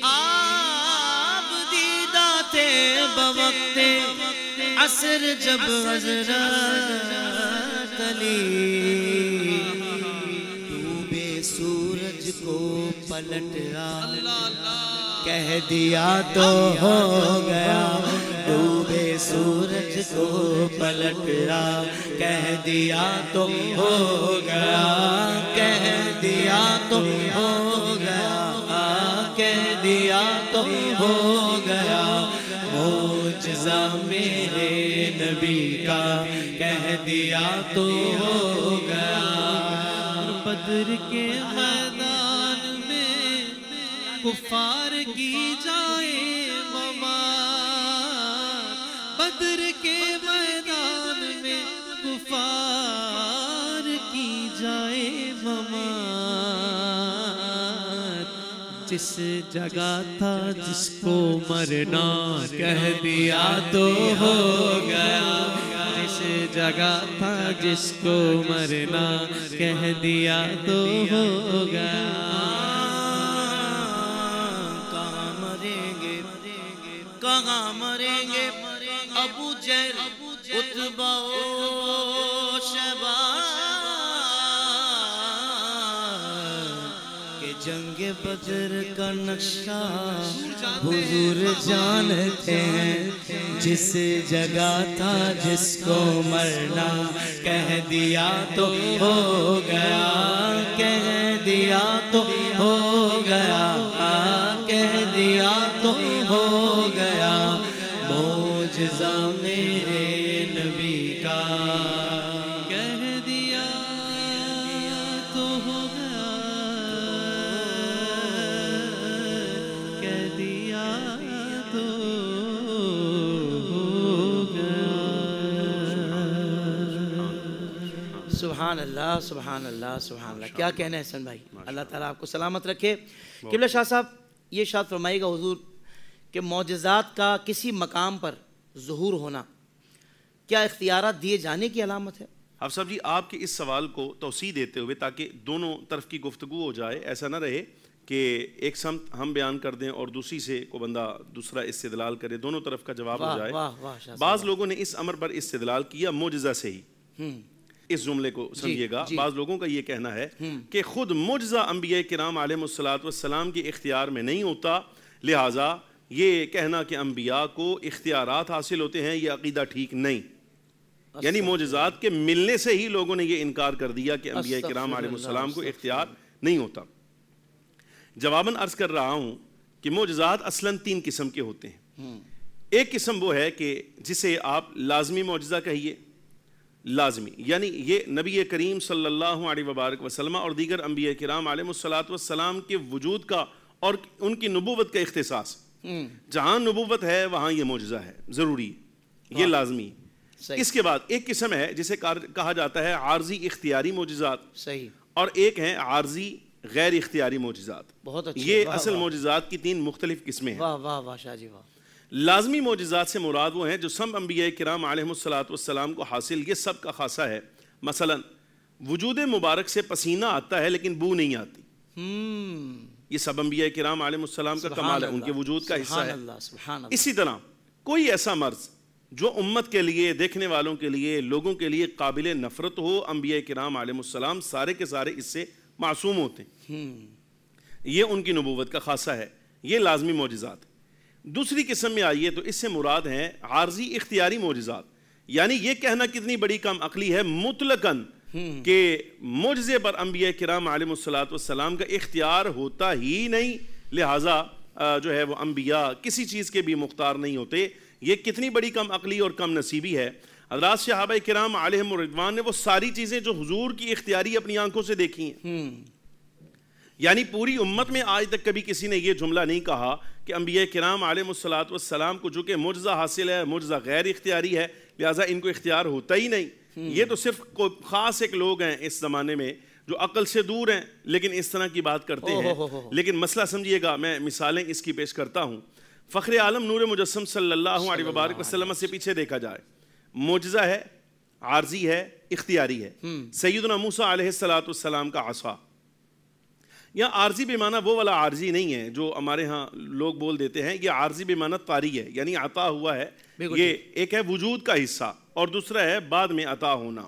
آپ دیدہ تھے بوقت عصر جب حضرت علی ڈوبے سورج کو پلٹا کہہ دیا تو ہو گیا ڈوبے سورج کو پلٹا کہہ دیا تو ہو گیا کہہ دیا تو ہو گیا کہہ دیا تو ہو گیا معجزہ میرے نبی کا کہہ دیا تو ہو گیا بدر کے میدان میں کفار کی جائے ممات بدر کے میدان میں کفار کی جائے ممات جس جگہ تھا جس کو مرنا کہہ دیا تو ہو گیا جس جگہ تھا جس کو مرنا کہہ دیا تو ہو گیا کہاں مریں گے ابو جہل عتبہ و شیبہ کہ جنگ بدر کا نقشہ حضور جانتے ہیں جس جگہ تھا جس کو مرنا کہہ دیا تو ہو گیا کہہ دیا تو ہو گیا کہہ دیا تو ہو گیا معجزہ میرے نبی کا کہہ دیا تو ہو گیا کہہ دیا تو ہو گیا سبحان اللہ سبحان اللہ سبحان اللہ کیا کہنا ہے حسن بھائی اللہ تعالیٰ آپ کو سلامت رکھے قبلہ شاہ صاحب یہ ارشاد فرمائے گا حضور کہ معجزات کا کسی مقام پر ظہور ہونا کیا اختیارات دیے جانے کی علامت ہے؟ حافظ صاحب جی آپ کے اس سوال کو توسیع دیتے ہوئے تاکہ دونوں طرف کی گفتگو ہو جائے ایسا نہ رہے کہ ایک سمت ہم بیان کر دیں اور دوسری سے کو بندہ دوسرا استدلال کرے دونوں طرف کا جواب ہو جائے بعض لوگوں نے اس امر پر استدلال کیا معجزہ سے ہی اس جملے کو سمجھیے گا بعض لوگوں کا یہ کہنا ہے کہ خود معجزہ انبیاء کرام علیہ السلام کے اختیار میں نہیں ہوتا لہٰذا یہ کہنا کہ انبیاء کو اختیارات حاصل ہوتے ہیں یہ عقیدہ ٹھیک نہیں یعنی معجزات کے ملنے سے ہی لوگوں نے یہ انکار کر دیا کہ انبیاء کرام علیہ السلام کو اختیار نہیں ہوتا جواباً عرض کر رہا ہوں کہ معجزات اصلاً 3 قسم کے ہوتے ہیں ایک قسم وہ ہے کہ جسے آپ لازمی معجزہ کہیے لازمی یعنی یہ نبی کریم صلی اللہ علیہ وبارک وسلم اور دیگر انبیاء کرام علیہ السلام کے وجود کا اور ان کی نبوت کا اختصاص جہاں نبوت ہے وہاں یہ معجزہ ہے ضروری یہ لازمی اس کے بعد ایک قسم ہے جسے کہا جاتا ہے عارضی اختیاری معجزات صحیح اور ایک ہے عارضی غیر اختیاری معجزات بہت اچھا یہ اصل معجزات کی 3 مختلف قسمیں ہیں واہ واہ واہ شاہ جی واہ لازمی معجزات سے مراد وہ ہیں جو سب انبیاء کرام علیہ السلام کو حاصل یہ سب کا خاصہ ہے مثلا وجود مبارک سے پسینہ آتا ہے لیکن بو نہیں آتی یہ سب انبیاء کرام علیہ السلام کا کمال ہے ان کے وجود کا حصہ ہے اسی طرح کوئی ایسا مرض جو امت کے لیے دیکھنے والوں کے لیے لوگوں کے لیے قابل نفرت ہو انبیاء کرام علیہ السلام سارے کے سارے اس سے معصوم ہوتے ہیں یہ ان کی نبوت کا خاصہ ہے یہ لازمی معجزات دوسری قسم میں آئیے تو اس سے مراد ہیں عارضی اختیاری معجزات یعنی یہ کہنا کتنی بڑی کم عقلی ہے مطلقاً کہ معجزے پر انبیاء کرام علیہ السلام کا اختیار ہوتا ہی نہیں لہٰذا جو ہے وہ انبیاء کسی چیز کے بھی مختار نہیں ہوتے یہ کتنی بڑی کم عقلی اور کم نصیبی ہے حضرات صحابہ کرام علیہم الرضوان نے وہ ساری چیزیں جو حضور کی اختیاری اپنی آنکھوں سے دیکھی ہیں یعنی پوری امت میں آج تک کبھی کسی نے یہ جملہ نہیں کہا کہ انبیاء کرام علیہ السلام کو جو کہ معجزہ حاصل ہے معجزہ غیر اختیاری ہے لہٰذا ان کو اختیار ہوتا ہی نہیں یہ تو صرف خاص ایک لوگ ہیں اس زمانے میں جو عقل سے دور ہیں لیکن اس طرح کی بات کرتے ہیں لیکن مسئلہ سمجھیے گا میں مثالیں اس کی پیش کرتا ہوں فخر عالم نور مجسم صلی اللہ علیہ وبارک وسلم سے پیچھے دیکھا جائے معجزہ ہے، عارضی ہے، اختیاری ہے۔ سیدنا موسیٰ علیہ السلام کا عصا، یا عارضی بے معنی وہ والا عارضی نہیں ہے جو ہمارے ہاں لوگ بول دیتے ہیں، یہ عارضی بے معنی طاری ہے، یعنی عطا ہوا ہے۔ یہ ایک ہے وجود کا حصہ اور دوسرا ہے بعد میں عطا ہونا،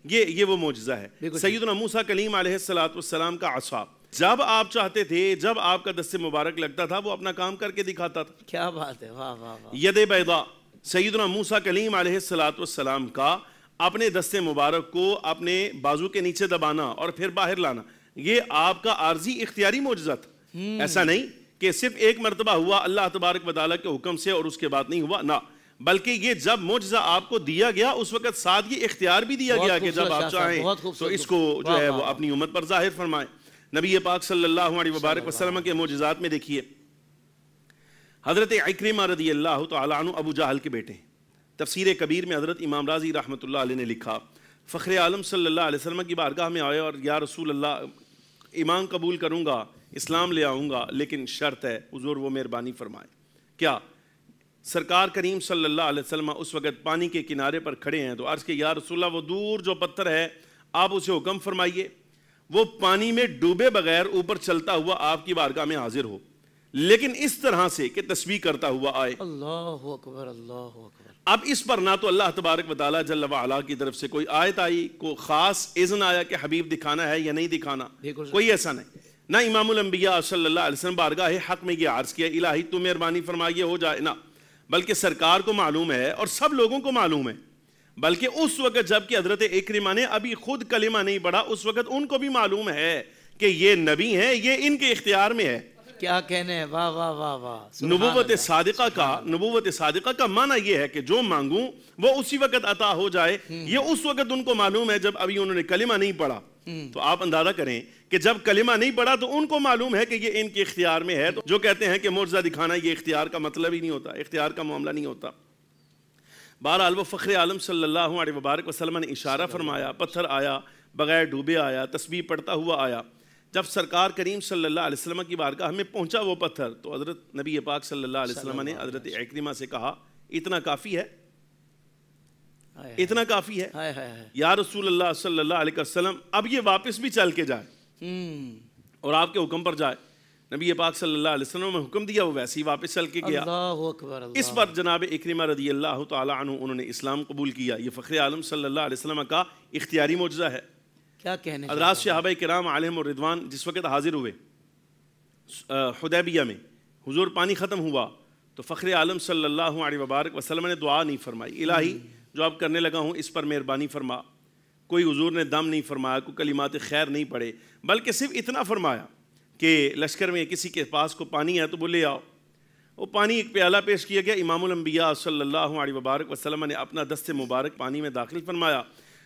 یہ وہ معجزہ ہے۔ سیدنا موسیٰ کلیم علیہ السلام کا عصا، جب آپ چاہتے تھے، جب آپ کا دست مبارک لگتا تھا، وہ اپنا کام کر کے دکھاتا تھا۔ کیا بات ہے، واہ واہ واہ۔ ید بیضا، سیدنا موسیٰ کلیم علیہ السلام کا اپنے دست مبارک کو اپنے بازو کے نیچے دبانا اور پھر باہر لانا، یہ آپ کا عارضی اختیاری معجزہ تھا۔ ایسا نہیں کہ صرف ایک مرتبہ ہوا اللہ تبارک و تعالیٰ کے حکم سے اور اس کے بعد نہیں ہوا، نہ، بلکہ یہ جب معجزہ آپ کو دیا گیا اس وقت ساتھ یہ اختیار بھی دیا گیا کہ جب آپ چاہیں تو اس کو جو ہے وہ اپنی امت پر ظاہر فرمائیں۔ نبی پاک صلی اللہ علیہ وبارک وسلم کے معجزات میں دیکھیے، حضرت عکرمہ رضی اللہ تعالیٰ عنہ ابو جہل کے بیٹے ہیں۔ تفسیر کبیر میں حضرت امام رازی رحمۃ اللہ علیہ نے لکھا، فخر عالم صلی اللہ علیہ وسلم کی بارگاہ میں آئے اور یا رسول اللہ، ایمان قبول کروں گا، اسلام لے آؤں گا، لیکن شرط ہے حضور وہ مہربانی فرمائے۔ کیا؟ سرکار کریم صلی اللہ علیہ وسلم اس وقت پانی کے کنارے پر کھڑے ہیں تو عرض کہ یا رسول اللہ وہ دور جو پتھر ہے آپ اسے حکم فرمائیے وہ پانی میں ڈوبے بغیر اوپر چلتا ہوا آپ کی بارگاہ میں حاضر ہو، لیکن اس طرح سے کہ تسبیح کرتا ہوا آئے۔ اللہ اکبر، اللہ اکبر۔ اب اس پر نہ تو اللہ تبارک و تعالیٰ جل وعلا کی طرف سے کوئی آیت آئی، کوئی خاص اذن آیا کہ حبیب دکھانا ہے یا نہیں دکھانا، کوئی ایسا نہیں۔ نہ امام الانبیاء صلی اللہ علیہ وسلم بارگاہ حق میں یہ عرض کیا الہی تو مہربانی فرمائیے ہو جائے، نہ، بلکہ سرکار کو معلوم ہے اور سب لوگوں کو معلوم ہے، بلکہ اس وقت جب کہ حضرت عکرمہ نے ابھی خود کلمہ نہیں پڑھا اس وقت ان کو بھی معلوم ہے کہ یہ نبی ہیں، یہ ان کے اختیار میں ہے۔ کیا کہنے ہیں، واہ واہ واہ واہ۔ نبوت صادقہ کا معنی یہ ہے کہ جو مانگوں وہ اسی وقت عطا ہو جائے، یہ اس وقت ان کو معلوم ہے جب ابھی انہوں نے کلمہ نہیں پڑھا۔ تو آپ اندازہ کریں کہ جب کلمہ نہیں پڑھا تو ان کو معلوم ہے کہ یہ ان کے اختیار میں ہے۔ تو جو کہتے ہیں کہ معجزہ دکھانا یہ اختیار کا مطلب ہی نہیں ہوتا، اختیار کا معاملہ نہیں ہوتا۔ بہرحال وہ فخر عالم صلی اللہ علیہ وبارک وسلم نے اشارہ فرمایا، پتھر آیا، بغیر ڈوبے آیا، تسبیح پڑھتا ہوا آیا۔ جب سرکار کریم صلی اللہ علیہ وسلم کی بارگاہ میں پہنچا وہ پتھر تو حضرت نبی پاک صلی اللہ علیہ وسلم نے حضرت عکرمہ سے کہا اتنا کافی ہے، اتنا کافی ہے یا رسول اللہ صلی اللہ علیہ وسلم، اب یہ واپس بھی چل کے جائے اور آپ کے حکم پر جائے۔ نبی پاک صلی اللہ علیہ وسلم نے حکم دیا، وہ ویسے ہی واپس چل کے گیا۔ اللہ اکبر۔ اس پر جناب عکرمہ رضی اللہ تعالی عنہ انہوں نے اسلام قبول کیا۔ یہ فخر عالم صلی اللہ علیہ وسلم کا اختیاری معجزہ ہے۔ کیا کہنے حضرات صحابہ کرام علیہم الرضوان جس وقت حاضر ہوئے حدیبیہ میں، حضور پانی ختم ہوا تو فخر عالم صلی اللہ علیہ وبارک وسلم نے دعا نہیں فرمائی، الہی جو اب کرنے لگا ہوں اس پر مہربانی فرما۔ کوئی حضور نے دم نہیں فرمایا، کوئی کلمات خیر نہیں پڑھے، بلکہ صرف اتنا فرمایا کہ لشکر میں کسی کے پاس کو پانی ہے تو وہ لے آؤ۔ وہ پانی ایک پیالہ پیش کیا گیا، امام الانبیاء صلی اللہ علیہ وبارک وسلم نے اپنا دست مبارک پانی میں داخل فرمایا۔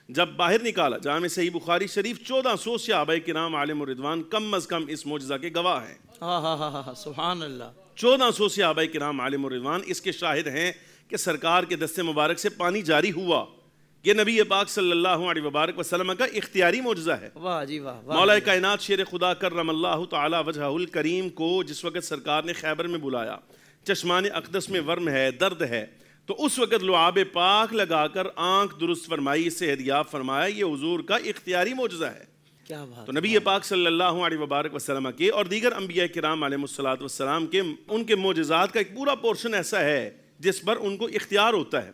جب باہر نکالا، جامع صحیح بخاری شریف 1400 صحابہ کرام علیہم الرضوان کم از کم اس معجزہ کے گواہ ہیں۔ سبحان اللہ۔ 1400 صحابہ کرام علیہم الرضوان اس کے شاہد ہیں کہ سرکار کے دست مبارک سے پانی جاری ہوا۔ یہ نبی پاک صلی اللہ علیہ وبارک وسلم کا اختیاری معجزہ ہے۔ واہ جی واہ۔ مولا کائنات شیر خدا کرم اللہ تعالی وجہہ الکریم کو جس وقت سرکار نے خیبر میں بلایا، چشمان اقدس میں ورم ہے، درد ہے، تو اس وقت لعاب پاک لگا کر آنکھ درست فرمائی، صحت یاب فرمایا، یہ حضور کا اختیاری معجزہ ہے۔ کیا بات۔ تو نبی پاک صلی اللہ علیہ وبارک وسلم کے اور دیگر انبیاء کرام علیہ السلام کے ان کے معجزات کا ایک پورا پورشن ایسا ہے جس پر ان کو اختیار ہوتا ہے۔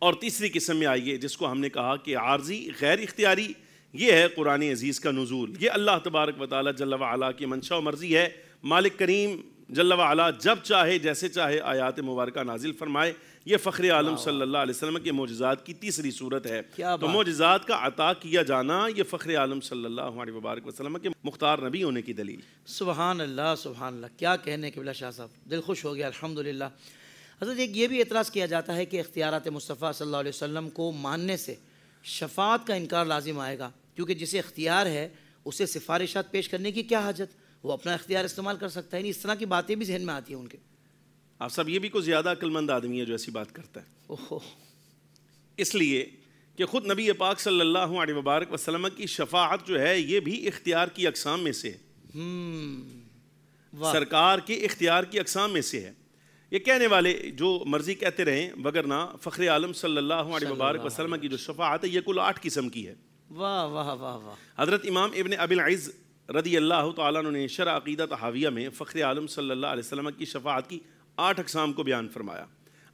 اور تیسری قسم میں آئیے جس کو ہم نے کہا کہ عارضی غیر اختیاری، یہ ہے قرآن عزیز کا نزول۔ یہ اللہ تبارک و تعالی جل وعلا کی منشا و مرضی ہے۔ مالک کریم جل وعلا جب چاہے جیسے چاہے آیات مبارکہ نازل فرمائے۔ یہ فخر عالم صلی اللہ علیہ وسلم کے معجزات کی تیسری صورت ہے۔ تو معجزات کا عطا کیا جانا یہ فخر عالم صلی اللہ علیہ وبارک وسلم کے مختار نبی ہونے کی دلیل۔ سبحان اللہ سبحان اللہ، کیا کہنے کے بلا شاہ صاحب، دل خوش ہو گیا الحمدللہ۔ حضرت ایک یہ بھی اعتراض کیا جاتا ہے کہ اختیارات مصطفیٰ صلی اللہ علیہ وسلم کو ماننے سے شفاعت کا انکار لازم آئے گا، کیونکہ جسے اختیار ہے اسے سفارشات پیش کرنے کی کیا حاجت، وہ اپنا اختیار استعمال کر سکتا ہے۔ اس طرح کی باتیں بھی ذہن میں آتی ہیں ان کے۔ آپ سب یہ بھی کوئی زیادہ عقل مند آدمی ہے جو ایسی بات کرتا ہے، اس لیے کہ خود نبی پاک صلی اللہ علیہ وبارک وسلم کی شفاعت جو ہے یہ بھی اختیار کی اقسام میں سے ہے، سرکار کے اختیار کی اقسام میں سے ہے۔ یہ کہنے والے جو مرضی کہتے رہیں، وگرنہ فخر عالم صلی اللہ علیہ وبارک وسلم کی جو شفاعت ہے یہ کل 8 قسم کی ہے۔ واہ واہ واہ واہ۔ حضرت امام ابن ابی العز رضی اللہ تعالیٰ عنہ نے شرح عقیدہ طحاویہ میں فخر عالم صلی اللہ علیہ وسلم کی شفاعت کی 8 اقسام کو بیان فرمایا۔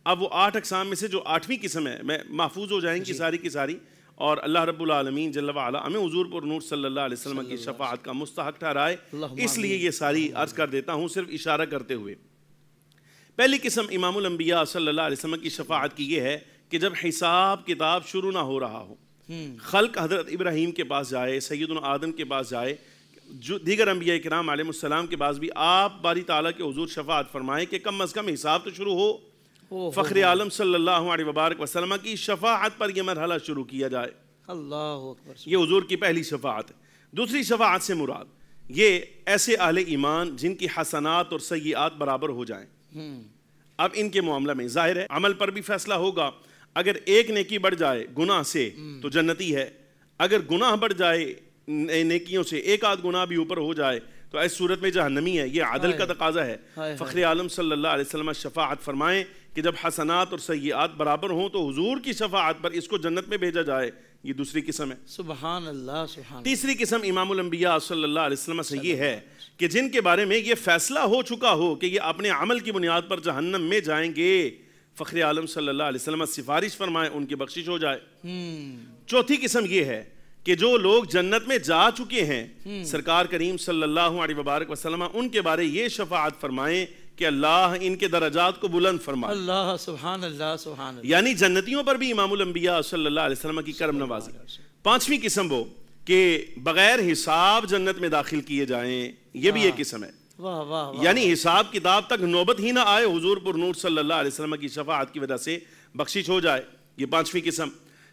اب وہ 8 اقسام میں سے جو 8ویں قسم ہے، میں محفوظ ہو جائیں گی ساری کی ساری، اور اللہ رب العالمین جل وعلا ہمیں حضور پر نور صلی اللہ علیہ وسلم کی شفاعت کا مستحق ٹھہرائے، اس لیے یہ ساری عرض کر دیتا ہوں صرف اشارہ کرتے ہوئے۔ پہلی قسم امام الانبیاء صلی اللہ علیہ وسلم کی شفاعت کی یہ ہے کہ جب حساب کتاب شروع نہ ہو رہا ہو، خلق حضرت ابراہیم کے پاس جائے، سیدنا آدم کے پاس جائے، جو دیگر انبیاء کرام علیہ السلام کے پاس بھی آپ باری تعالیٰ کے حضور شفاعت فرمائیں کہ کم از کم حساب تو شروع ہو، فخر عالم صلی اللہ علیہ وبارک وسلم کی شفاعت پر یہ مرحلہ شروع کیا جائے۔ اللہ اکبر۔ یہ حضور کی پہلی شفاعت ہے۔ دوسری شفاعت سے مراد یہ ایسے اہل ایمان جن کی حسنات اور سیئات برابر ہو جائیں۔ اب ان کے معاملہ میں ظاہر ہے عمل پر بھی فیصلہ ہوگا، اگر ایک نیکی بڑھ جائے گناہ سے تو جنتی ہے، اگر گناہ بڑھ جائے نیکیوں سے، ایک آدھ گناہ بھی اوپر ہو جائے تو اس صورت میں جہنمی ہے۔ یہ عدل کا تقاضا ہے۔ فخر عالم صلی اللہ علیہ وسلم شفاعت فرمائیں کہ جب حسنات اور سیئات برابر ہوں تو حضور کی شفاعت پر اس کو جنت میں بھیجا جائے۔ یہ دوسری قسم ہے۔ سبحان اللہ سبحان اللہ۔ تیسری قسم امام الانبیاء صلی اللہ علیہ وسلم سے یہ ہے کہ جن کے بارے میں یہ فیصلہ ہو چکا ہو کہ یہ اپنے عمل کی بنیاد پر جہنم میں جائیں گے، فخر عالم صلی اللہ علیہ وسلم سفارش فرمائیں ان کی بخشش ہو جائے۔ چوتھی قسم یہ ہے کہ جو لوگ جنت میں جا چکے ہیں، سرکار کریم صلی اللہ علیہ وبارک وسلم ان کے بارے یہ شفاعت فرمائیں کہ اللہ ان کے درجات کو بلند فرمائے۔ اللہ سبحان اللہ سبحان اللہ۔ یعنی جنتیوں پر بھی امام الانبیاء صلی اللہ علیہ وسلم کی کرم نوازی۔ پانچویں قسم وہ کہ بغیر حساب جنت میں داخل کیے جائیں، یہ بھی ایک قسم ہے۔ واہ واہ واہ۔ یعنی حساب کتاب تک نوبت ہی نہ آئے، حضور پر نور صلی اللہ علیہ وسلم کی شفاعت کی وجہ سے بخشش ہو جائے، یہ پانچویں قسم۔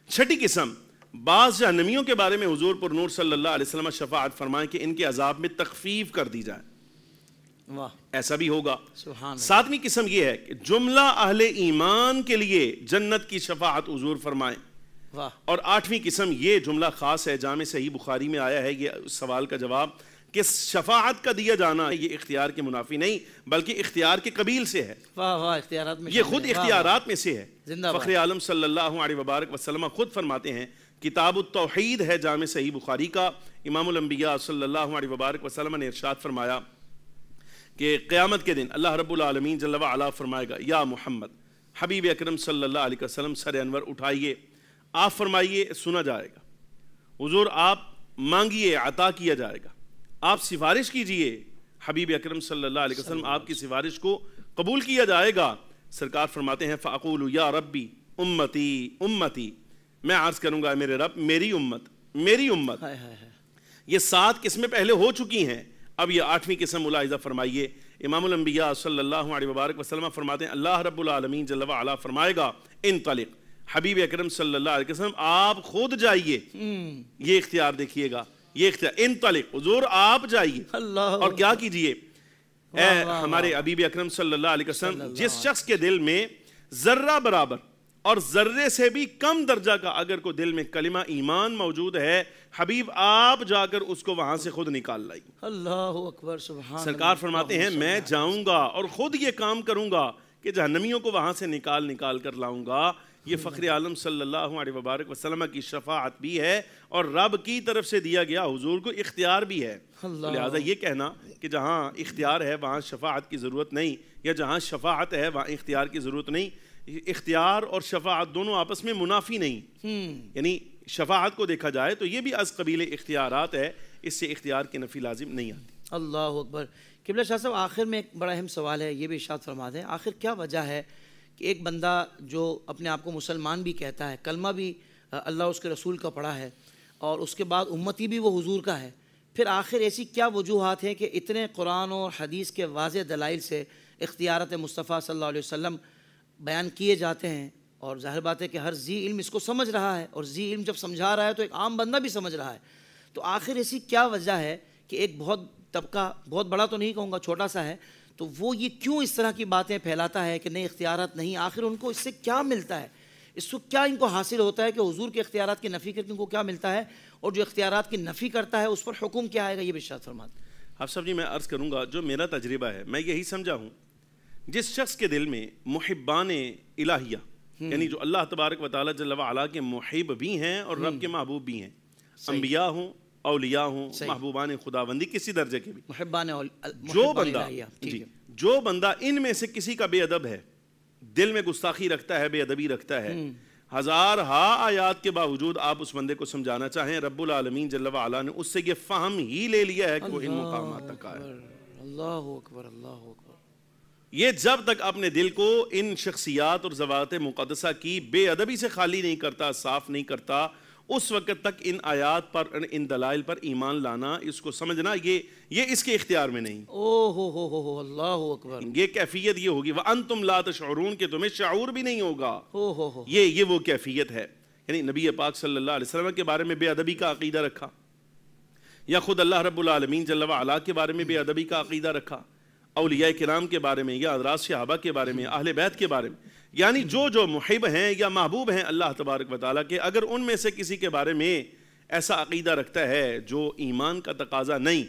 چھٹی قسم بعض جہنمیوں کے بارے میں حضور پر نور صلی اللہ علیہ وسلم شفاعت فرمائیں کہ ان کے عذاب میں تخفیف کر دی جائے، واہ ایسا بھی ہوگا۔ سبحان اللہ۔ ساتویں قسم یہ ہے کہ جملہ اہل ایمان کے لیے جنت کی شفاعت حضور فرمائیں۔ واہ۔ اور آٹھویں قسم یہ جملہ خاص ہے، جامع صحیح بخاری میں آیا ہے یہ سوال کا جواب، کہ شفاعت کا دیا جانا یہ اختیار کے منافی نہیں بلکہ اختیار کے قبیل سے ہے، واہ واہ۔ اختیارات میں یہ خود اختیارات میں سے ہے۔ زندہ باد۔ فخر عالم صلی اللہ علیہ وبارک وسلم خود فرماتے ہیں، کتاب التوحید ہے جامع صحیح بخاری کا، امام الانبیاء صلی اللہ علیہ وبارک وسلم نے ارشاد فرمایا کہ قیامت کے دن اللہ رب العالمین جل وعلا فرمائے گا، یا محمد، حبیب اکرم صلی اللہ علیہ وسلم سر انور اٹھائیے، آپ فرمائیے سنا جائے گا، حضور آپ مانگیے عطا کیا جائے گا، آپ سفارش کیجئے، حبیب اکرم صلی اللہ علیہ وسلم آپ کی سفارش کو قبول کیا جائے گا۔ سرکار فرماتے ہیں فَأَقُولُ یا ربی امتی امتی، میں عرض کروں گا میرے رب میری امت میری امت۔ یہ 7 قسمیں پہلے ہو چکی ہیں، اب یہ 8ویں قسم ملاحظہ فرمائیے۔ امام الانبیاء صلی اللہ علیہ وبارک وسلم فرماتے ہیں اللہ رب العالمین جل وعلا فرمائے گا انطلق، حبیب اکرم صلی اللہ علیہ وسلم آپ خود جائیے، یہ اختیار دیکھیے گا، یہ اختیار، انطلق حضور آپ جائیے اور کیا کیجئے، اے ہمارے حبیب اکرم صلی اللہ علیہ وسلم جس شخص کے دل میں ذرہ برابر اور ذرے سے بھی کم درجہ کا اگر کوئی دل میں کلمہ ایمان موجود ہے، حبیب آپ جا کر اس کو وہاں سے خود نکال لائی۔ اللہ اکبر سبحان۔ سرکار فرماتے ہیں میں جاؤں گا اور خود یہ کام کروں گا کہ جہنمیوں کو وہاں سے نکال کر لاؤں گا۔ یہ فخر عالم صلی اللہ علیہ وبارک وسلم کی شفاعت بھی ہے اور رب کی طرف سے دیا گیا حضور کو اختیار بھی ہے۔ لہٰذا یہ کہنا کہ جہاں اختیار ہے وہاں شفاعت کی ضرورت نہیں، یا جہاں شفاعت ہے وہاں اختیار کی ضرورت نہیں، اختیار اور شفاعت دونوں آپس میں منافی نہیں۔ یعنی شفاعت کو دیکھا جائے تو یہ بھی از قبیل اختیارات ہے، اس سے اختیار کی نفی لازم نہیں آتی۔ اللہ اکبر۔ قبلہ شاہ صاحب آخر میں ایک بڑا اہم سوال ہے، یہ بھی ارشاد فرما دیں، آخر کیا وجہ ہے کہ ایک بندہ جو اپنے آپ کو مسلمان بھی کہتا ہے، کلمہ بھی اللہ اس کے رسول کا پڑھا ہے، اور اس کے بعد امتی بھی وہ حضور کا ہے، پھر آخر ایسی کیا وجوہات ہیں کہ اتنے قرآن اور حدیث کے واضح دلائل سے اختیارات مصطفیٰ صلی اللہ علیہ وسلم بیان کیے جاتے ہیں، اور ظاہر بات ہے کہ ہر ذی علم اس کو سمجھ رہا ہے، اور ذی علم جب سمجھا رہا ہے تو ایک عام بندہ بھی سمجھ رہا ہے، تو آخر ایسی کیا وجہ ہے کہ ایک بہت طبقہ، بہت بڑا تو نہیں کہوں گا، چھوٹا سا ہے، تو وہ یہ کیوں اس طرح کی باتیں پھیلاتا ہے کہ نہیں اختیارات نہیں؟ آخر ان کو اس سے کیا ملتا ہے؟ اس کو کیا ان کو حاصل ہوتا ہے کہ حضور کے اختیارات کی نفی کر کے ان کو کیا ملتا ہے، اور جو اختیارات کی نفی کرتا ہے اس پر حکم کیا آئے گا؟ یہ بھی ارشاد فرماتے ہیں۔ آپ صاحب جی میں عرض کروں گا جو میرا تجربہ ہے میں یہی سمجھا ہوں، جس شخص کے دل میں محبان الہیہ یعنی جو اللہ تبارک و تعالیٰ جل وعلا کے محب بھی ہیں اور رب کے محبوب بھی ہیں، انبیاء ہوں، اولیاء ہوں، محبوبان خداوندی کسی درجے کے بھی، محبان جو بندہ ان میں سے کسی کا بے ادب ہے، دل میں گستاخی رکھتا ہے، بے ادبی رکھتا ہے، ہزارہا آیات کے باوجود آپ اس بندے کو سمجھانا چاہیں، رب العالمین جل وعلا نے اس سے یہ فہم ہی لے لیا ہے کہ وہ ان مقامات تک آئے۔ اللہ اکبر، اللہ اکبر۔ یہ جب تک اپنے دل کو ان شخصیات اور ذوات مقدسہ کی بے ادبی سے خالی نہیں کرتا، صاف نہیں کرتا، اس وقت تک ان آیات پر، ان دلائل پر ایمان لانا، اس کو سمجھنا، یہ اس کے اختیار میں نہیں۔ اوہ اللہ اکبر۔ یہ کیفیت یہ ہوگی وَأَنْتُمْ لَا تَشْعُرُونَ کہ تمہیں شعور بھی نہیں ہوگا، یہ وہ کیفیت ہے۔ یعنی نبی پاک صلی اللہ علیہ وسلم کے بارے میں بے ادبی کا عقیدہ رکھا، یا خود اللہ رب العالمین جل وعلا کے بارے میں بے ادبی کا عقیدہ رکھا، اولیاء کرام کے بارے میں، یا حضرات صحابہ کے بارے میں، اہل بیت کے بارے میں، یعنی جو محب ہیں یا محبوب ہیں اللہ تبارک و تعالیٰ کے، اگر ان میں سے کسی کے بارے میں ایسا عقیدہ رکھتا ہے جو ایمان کا تقاضا نہیں،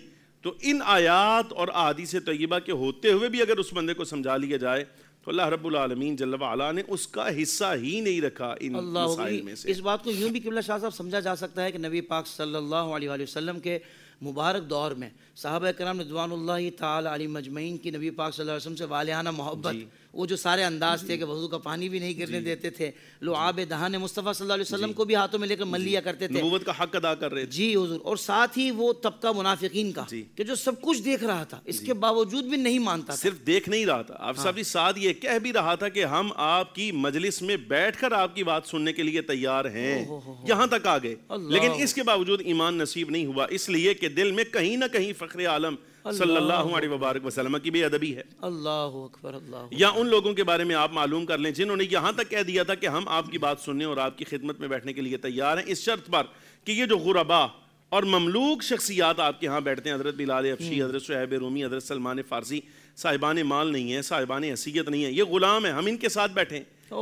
تو ان آیات اور احادیث طیبہ کے ہوتے ہوئے بھی اگر اس بندے کو سمجھا لیا جائے تو اللہ رب العالمین جل وعلا نے اس کا حصہ ہی نہیں رکھا ان مسائل میں سے۔ اس بات کو یوں بھی قبلہ شاہ صاحب سمجھا جا سکتا ہے کہ نبی پاک صلی اللہ علیہ وآلہ وسلم کے مبارک دور میں صحابہ کرام رضوان اللہ تعالی علیہم اجمعین کی نبی پاک صلی اللہ علیہ وسلم سے والہانہ محبت، وہ جو سارے انداز تھے کہ وضو کا پانی بھی نہیں گرنے دیتے تھے، لعاب دہان مصطفیٰ صلی اللہ علیہ وسلم کو بھی ہاتھوں میں لے کر مل لیا کرتے تھے، نبوت کا حق ادا کر رہے تھے، جی حضور، اور ساتھ ہی وہ طبقہ منافقین کا کہ جو سب کچھ دیکھ رہا تھا، اس کے باوجود بھی نہیں مانتا، صرف دیکھ نہیں رہا تھا، آپ صاحب ساتھ یہ کہہ بھی رہا تھا کہ ہم آپ کی مجلس میں بیٹھ کر آپ کی بات سننے کے لیے تیار ہیں، یہاں تک آ گئے، لیکن اس کے باوجود ایمان نصیب نہیں ہوا، اس لیے کہ دل میں کہیں نہ کہیں فخر عالم صلی اللہ علیہ وبارک وسلم کی بے ادبی ہے۔ اللہ اکبر، اللہ۔ یا ان لوگوں کے بارے میں آپ معلوم کر لیں جنہوں نے یہاں تک کہہ دیا تھا کہ ہم آپ کی بات سننے اور آپ کی خدمت میں بیٹھنے کے لیے تیار ہیں، اس شرط پر کہ یہ جو غربا اور مملوک شخصیات آپ کے ہاں بیٹھتے ہیں، حضرت بلال حبشی، حضرت صہیب رومی، حضرت سلمان فارسی، صاحبان مال نہیں ہیں، صاحبان حیثیت نہیں ہیں، یہ غلام ہیں، ہم ان کے ساتھ بیٹھیں،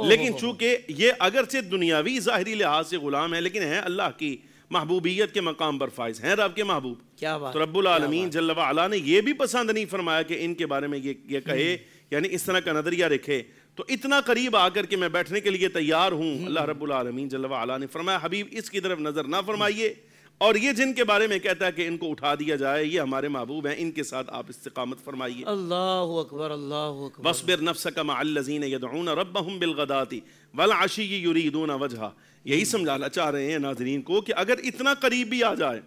لیکن چونکہ یہ اگرچہ دنیاوی ظاہری لحاظ سے غلام ہیں لیکن ہیں اللہ کی محبوبیت کے مقام پر فائز، ہیں رب کے محبوب، کیا بات، تو رب العالمین جل وعلا نے یہ بھی پسند نہیں فرمایا کہ ان کے بارے میں یہ کہے، یعنی اس طرح کا نظریہ رکھے، تو اتنا قریب آ کر کے میں بیٹھنے کے لیے تیار ہوں، اللہ رب العالمین جل وعلا نے فرمایا حبیب اس کی طرف نظر نہ فرمائیے، اور یہ جن کے بارے میں کہتا ہے کہ ان کو اٹھا دیا جائے یہ ہمارے محبوب ہیں، ان کے ساتھ آپ استقامت فرمائیے۔ اللہ اکبر، اللہ اکبر۔ وَاصْبِرْ نَفْسَكَ مَعَ الَّذِينَ يَدْعُونَ رَبَّهُمْ بِالْغَدَاةِ وَالْعَشِيِّ يُرِيدُونَ وَجْهَهُ، یہی سمجھانا چاہ رہے ہیں ناظرین کو کہ اگر اتنا قریب بھی آ جائے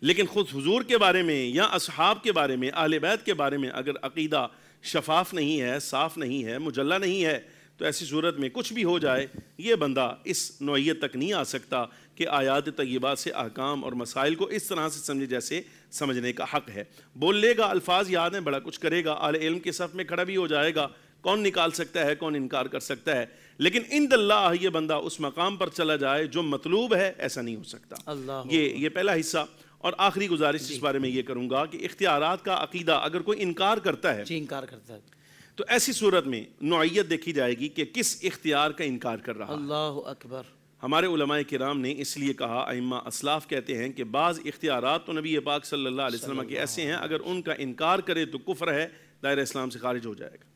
لیکن خود حضور کے بارے میں یا اصحاب کے بارے میں، اہل بیت کے بارے میں اگر عقیدہ شفاف نہیں ہے، صاف نہیں ہے، مجلہ نہیں ہے، تو ایسی صورت میں کچھ بھی ہو جائے یہ بندہ اس نوعیت تک نہیں آ سکتا کہ آیات طیبات سے احکام اور مسائل کو اس طرح سے سمجھے جیسے سمجھنے کا حق ہے، بول لے گا، الفاظ یاد ہیں، بڑا کچھ کرے گا، اہل علم کے صف میں کھڑا بھی ہو جائے گا، کون نکال سکتا ہے، کون انکار کر سکتا ہے، لیکن عند اللہ یہ بندہ اس مقام پر چلا جائے جو مطلوب ہے، ایسا نہیں ہو سکتا۔ یہ پہلا حصہ، اور آخری گزارش اس بارے میں یہ کروں گا کہ اختیارات کا عقیدہ اگر کوئی انکار کرتا ہے تو ایسی صورت میں نوعیت دیکھی جائے گی کہ کس اختیار کا انکار کر رہا ہے۔ اللہ اکبر۔ ہمارے علماء کرام نے اس لیے کہا، ائمہ اسلاف کہتے ہیں کہ بعض اختیارات تو نبی پاک صلی اللہ علیہ وسلم کے ایسے ہیں اگر ان کا انکار کرے تو کفر ہے، دائرہ اسلام سے خارج ہو جائے گا،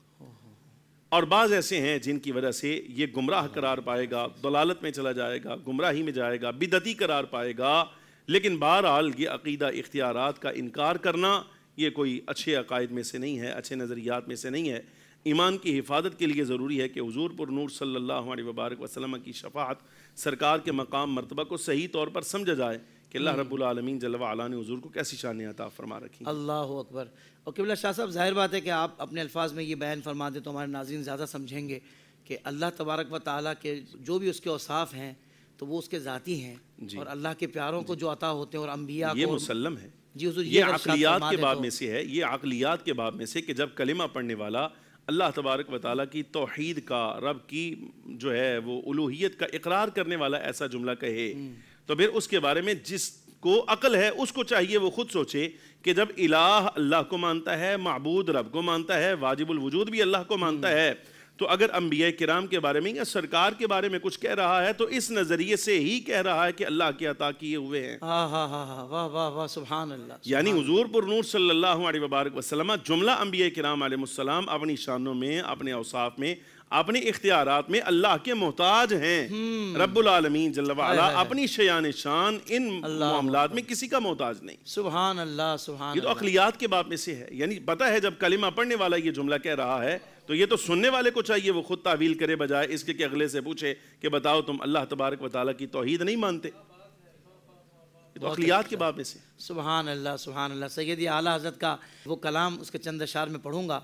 اور بعض ایسے ہیں جن کی وجہ سے یہ گمراہ قرار پائے گا، ضلالت میں چلا جائے گا، گمراہی میں جائے گا، بدعتی قرار پائے گا، لیکن بہرحال یہ عقیدہ اختیارات کا انکار کرنا یہ کوئی اچھے عقائد میں سے نہیں ہے، اچھے نظریات میں سے نہیں ہے۔ ایمان کی حفاظت کے لیے ضروری ہے کہ حضور پر نور صلی اللہ علیہ وبارک وسلم کی شفاعت، سرکار کے مقام مرتبہ کو صحیح طور پر سمجھا جائے کہ اللہ رب العالمین جل وعلا نے حضور کو کیسی شانیں عطا فرما رکھی۔ اللہ اکبر۔ اور قبلہ شاہ صاحب ظاہر بات ہے کہ آپ اپنے الفاظ میں یہ بیان فرما دیں تو ہمارے ناظرین زیادہ سمجھیں گے کہ اللہ تبارک و تعالیٰ کے جو بھی اس کے اوصاف ہیں تو وہ اس کے ذاتی ہیں، اور اللہ کے پیاروں کو جو عطا ہوتے ہیں اور انبیاء کو، یہ مسلم ہے، جی حضور، یہ عقلیات کے باب میں سے ہے، یہ عقلیات کے باب میں سے کہ جب کلمہ پڑھنے والا اللہ تبارک و تعالیٰ کی توحید کا، رب کی جو ہے وہ الوہیت کا اقرار کرنے والا ایسا جملہ کہے تو پھر اس کے بارے میں جس کو عقل ہے اس کو چاہیے وہ خود سوچے کہ جب الہ اللہ کو مانتا ہے، معبود رب کو مانتا ہے، واجب الوجود بھی اللہ کو مانتا ہے، تو اگر انبیاء کرام کے بارے میں یا سرکار کے بارے میں کچھ کہہ رہا ہے تو اس نظریے سے ہی کہہ رہا ہے کہ اللہ کے عطا کیے ہوئے ہیں. ہاں ہاں ہاں ہاں واہ واہ واہ سبحان اللہ. یعنی حضور پر نور صلی اللہ علیہ وبارک وسلم جملہ انبیاء کرام علیہ السلام اپنی شانوں میں، اپنے اوصاف میں، اپنے اختیارات میں اللہ کے محتاج ہیں. رب العالمین جل وعلا اپنی شیان شان ان معاملات میں کسی کا محتاج نہیں. سبحان اللہ سبحان یہ تو عقلیات کے باب میں سے ہے. یعنی پتہ ہے جب کلمہ پڑھنے والا یہ جملہ کہہ رہا ہے تو یہ تو سننے والے کو چاہیے وہ خود تعویل کرے بجائے اس کے کہ اگلے سے پوچھے کہ بتاؤ تم اللہ تبارک و تعالیٰ کی توحید نہیں مانتے. یہ تو عقلیات کے باب میں سے. سبحان اللہ سبحان اللہ. سیدی اعلیٰ حضرت کا وہ کلام اس کے چند اشعار میں پڑھوں گا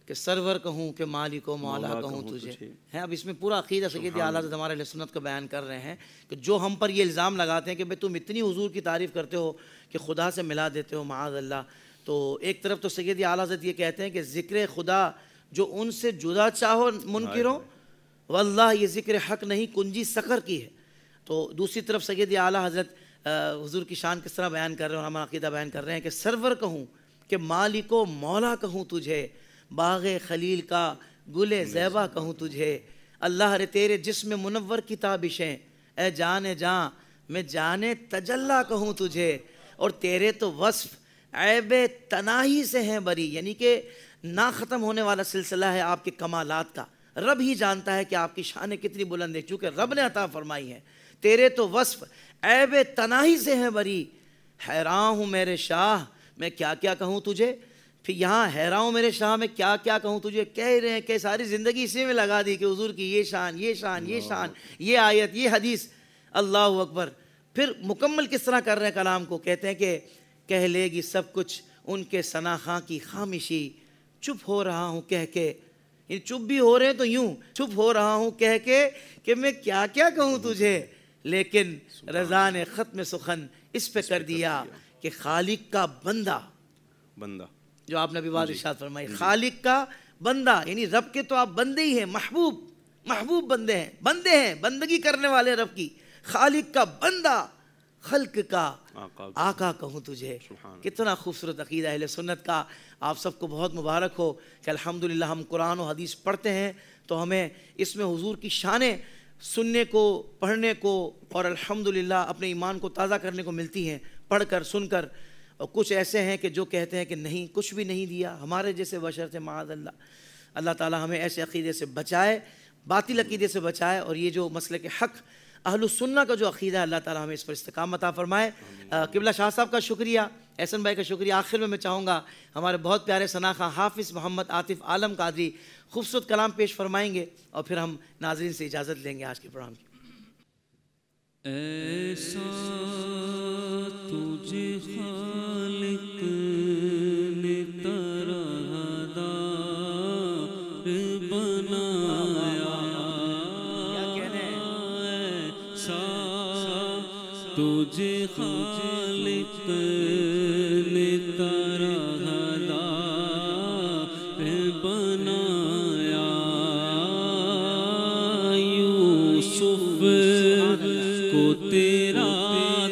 کہ سرور کہوں کہ مالک و مولا کہوں تجھے ہے. اب اس میں پورا عقیدہ سیدی اعلیٰ حضرت ہمارے اہل سنت کو بیان کر رہے ہیں کہ جو ہم پر یہ الزام لگاتے ہیں کہ بھئی تم اتنی حضور کی تعریف کرتے ہو کہ خدا سے ملا دیتے ہو معاذ اللہ. تو ایک طرف تو سیدی اعلیٰ حضرت یہ کہتے ہیں کہ ذکر خدا جو ان سے جدا چاہو منکروں واللہ یہ ذکر حق نہیں کنجی سقر کی ہے. تو دوسری طرف سیدی اعلیٰ حضرت حضور کی شان کس طرح بیان کر رہے ہیں اور ہمارا عقیدہ بیان کر رہے ہیں کہ سرور کہوں کہ مالک و مولا کہوں تجھے، باغ خلیل کا گل زیبا کہوں تجھے. اللہ رے تیرے جسم منور کی تابشیں، اے جان جاں میں جان تجلا کہوں تجھے. اور تیرے تو وصف عیب تناہی سے ہیں بری، یعنی کہ نہ ختم ہونے والا سلسلہ ہے آپ کے کمالات کا. رب ہی جانتا ہے کہ آپ کی شانیں کتنی بلند ہیں چونکہ رب نے عطا فرمائی ہیں. تیرے تو وصف عیب تناہی سے ہیں بری، حیران ہوں میرے شاہ میں کیا کیا کہوں تجھے. پھر یہاں حیران ہوں میرے شاہ میں کیا کیا کہوں تجھے کہہ رہے ہیں کہ ساری زندگی اسی میں لگا دی کہ حضور کی یہ شان یہ شان یہ شان یہ آیت یہ حدیث. اللہ اکبر. پھر مکمل کس طرح کر رہے ہیں کلام کو. کہتے ہیں کہ کہہ لے گی سب کچھ ان کے ثنا خاں کی خامشی، چپ ہو رہا ہوں کہہ کے. یعنی چپ بھی ہو رہے ہیں تو یوں چپ ہو رہا ہوں کہہ کے کہ میں کیا کیا کہوں تجھے. لیکن رضا نے ختم سخن اس پہ کر دیا کہ خالق کا بندہ جو آپ نے ابھی بات ارشاد فرمائی، خالق کا بندہ یعنی رب کے تو آپ بندے ہی ہیں، محبوب بندے ہیں بندگی کرنے والے رب کی. خالق کا بندہ خلق کا آقا کہوں تجھے. کتنا خوبصورت عقیدہ اہل سنت کا. آپ سب کو بہت مبارک ہو کہ الحمدللہ ہم قرآن و حدیث پڑھتے ہیں تو ہمیں اس میں حضور کی شانیں سننے کو پڑھنے کو اور الحمدللہ اپنے ایمان کو تازہ کرنے کو ملتی ہیں پڑھ کر سن کر. اور کچھ ایسے ہیں کہ جو کہتے ہیں کہ نہیں کچھ بھی نہیں دیا، ہمارے جیسے بشر تھے معاذ اللہ. اللہ تعالی ہمیں ایسے عقیدے سے بچائے، باطل عقیدے سے بچائے. اور یہ جو مسلک حق اہل السنہ کا جو عقیدہ ہے اللہ تعالی ہمیں اس پر استقامت عطا فرمائے. قبلہ شاہ صاحب کا شکریہ، احسن بھائی کا شکریہ. آخر میں چاہوں گا ہمارے بہت پیارے ثناخواں حافظ محمد عاطف عالم قادری خوبصورت کلام پیش فرمائیں گے اور پھر ہم ناظرین سے اجازت لیں گے آج کے پروگرام کی. ایسا تجھے خالق نے طرح دار بنایا، ایسا تجھے خالق نے طرح دار بنایا. یوسف کو تیرا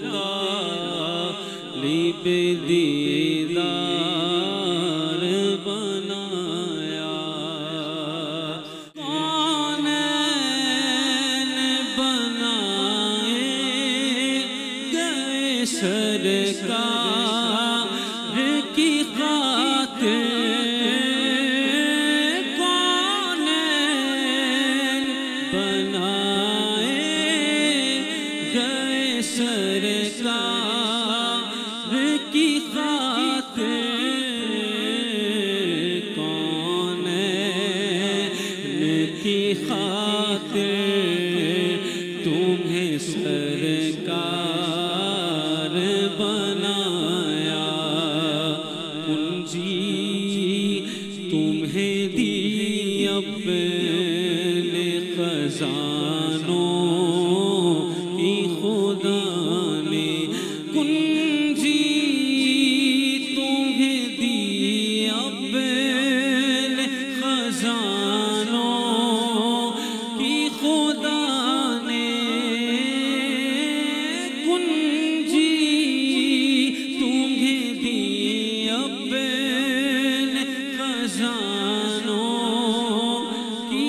غالب دیدار بنایا. کونین بنائے گئے سرکار کی خاطر، کونین بنائے گئے سرکار کی خاطر، کونین کی خاطر تمہیں سرکار بنایا. کنجی تمہیں دی اپنے خزانوں کی خدا نے، کنجی تمہیں دی اپنے خزانوں کی خدا نے، کنجی تمہیں دی اپنے خزانوں کی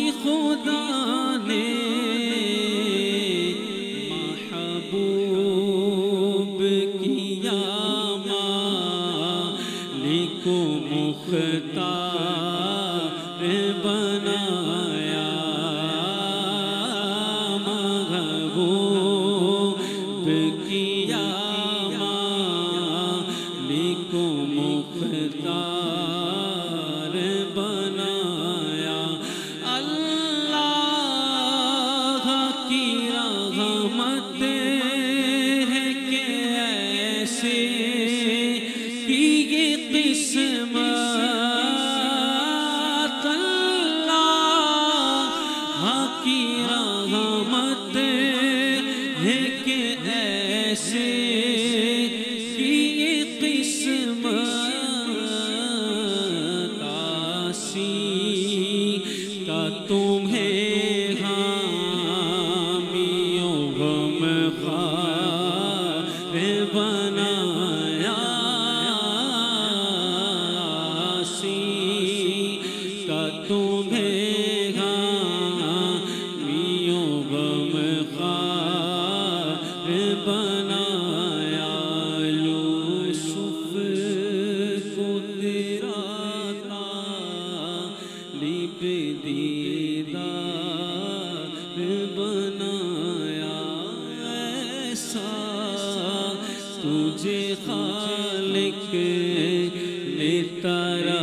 بنایا محبوب کیا مالک و مختار بنایا اللہ کی رحمت ہے کہ ایسے کی یہ قسمت اللہ کی رحمت ہے کہ ایسے کی یہ قسمت آسی کا تمہیں حامی و غم خوار بنایا آسی کا تمہیں حامی و غم خوار بنایا یوسف کو تیرا طالب دیدار بنایا ایسا تجھے خالق نے طرح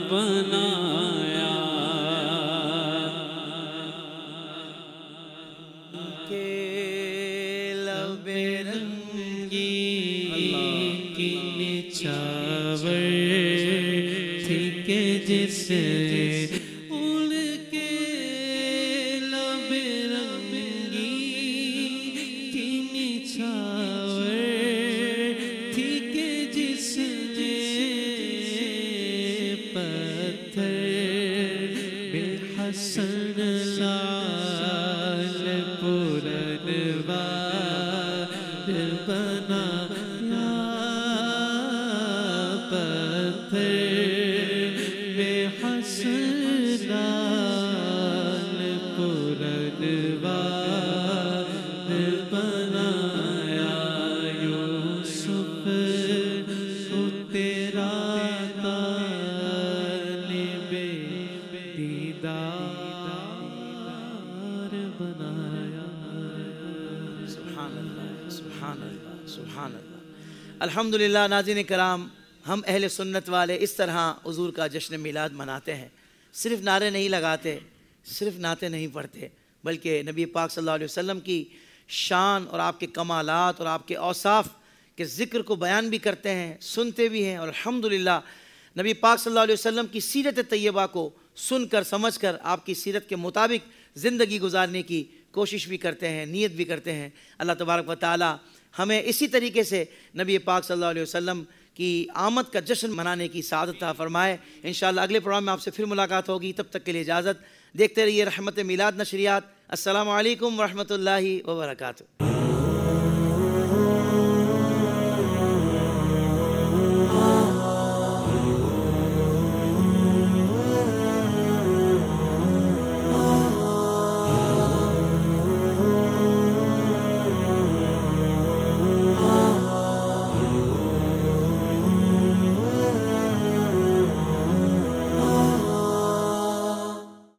بنایا کہ لب رنگی کی نچھاور تھی کہ جس ان کے لب رنگی کی نچھاور تھی کہ جس نے پتھر بے حسن لال پرنوار بنایا پتھر بے حسن لال پرنوار بنایا یوسف کو تیرا طالب دیدار بنایا سبحان اللہ سبحان اللہ سبحان اللہ۔ الحمدللہ ناظرین کرام، ہم اہل سنت والے اس طرح حضور کا جشن میلاد مناتے ہیں، صرف نعرے نہیں لگاتے، صرف نعتیں نہیں پڑھتے، بلکہ نبی پاک صلی اللہ علیہ وسلم کی شان اور آپ کے کمالات اور آپ کے اوصاف کے ذکر کو بیان بھی کرتے ہیں، سنتے بھی ہیں، اور الحمدللہ نبی پاک صلی اللہ علیہ وسلم کی سیرت طیبہ کو سن کر سمجھ کر آپ کی سیرت کے مطابق زندگی گزارنے کی کوشش بھی کرتے ہیں، نیت بھی کرتے ہیں۔ اللہ تبارک و تعالی ہمیں اسی طریقے سے نبی پاک صلی اللہ علیہ وسلم کی آمد کا جشن منانے کی سعادت عطا فرمائے۔ انشاءاللہ اگلے پروگرام میں آپ سے پھر ملاقات ہوگی، تب تک کے لیے اجازت۔ دیکھتے رہیے رحمت میلاد نشریات۔ السلام علیکم ورحمۃ اللہ وبرکاتہ۔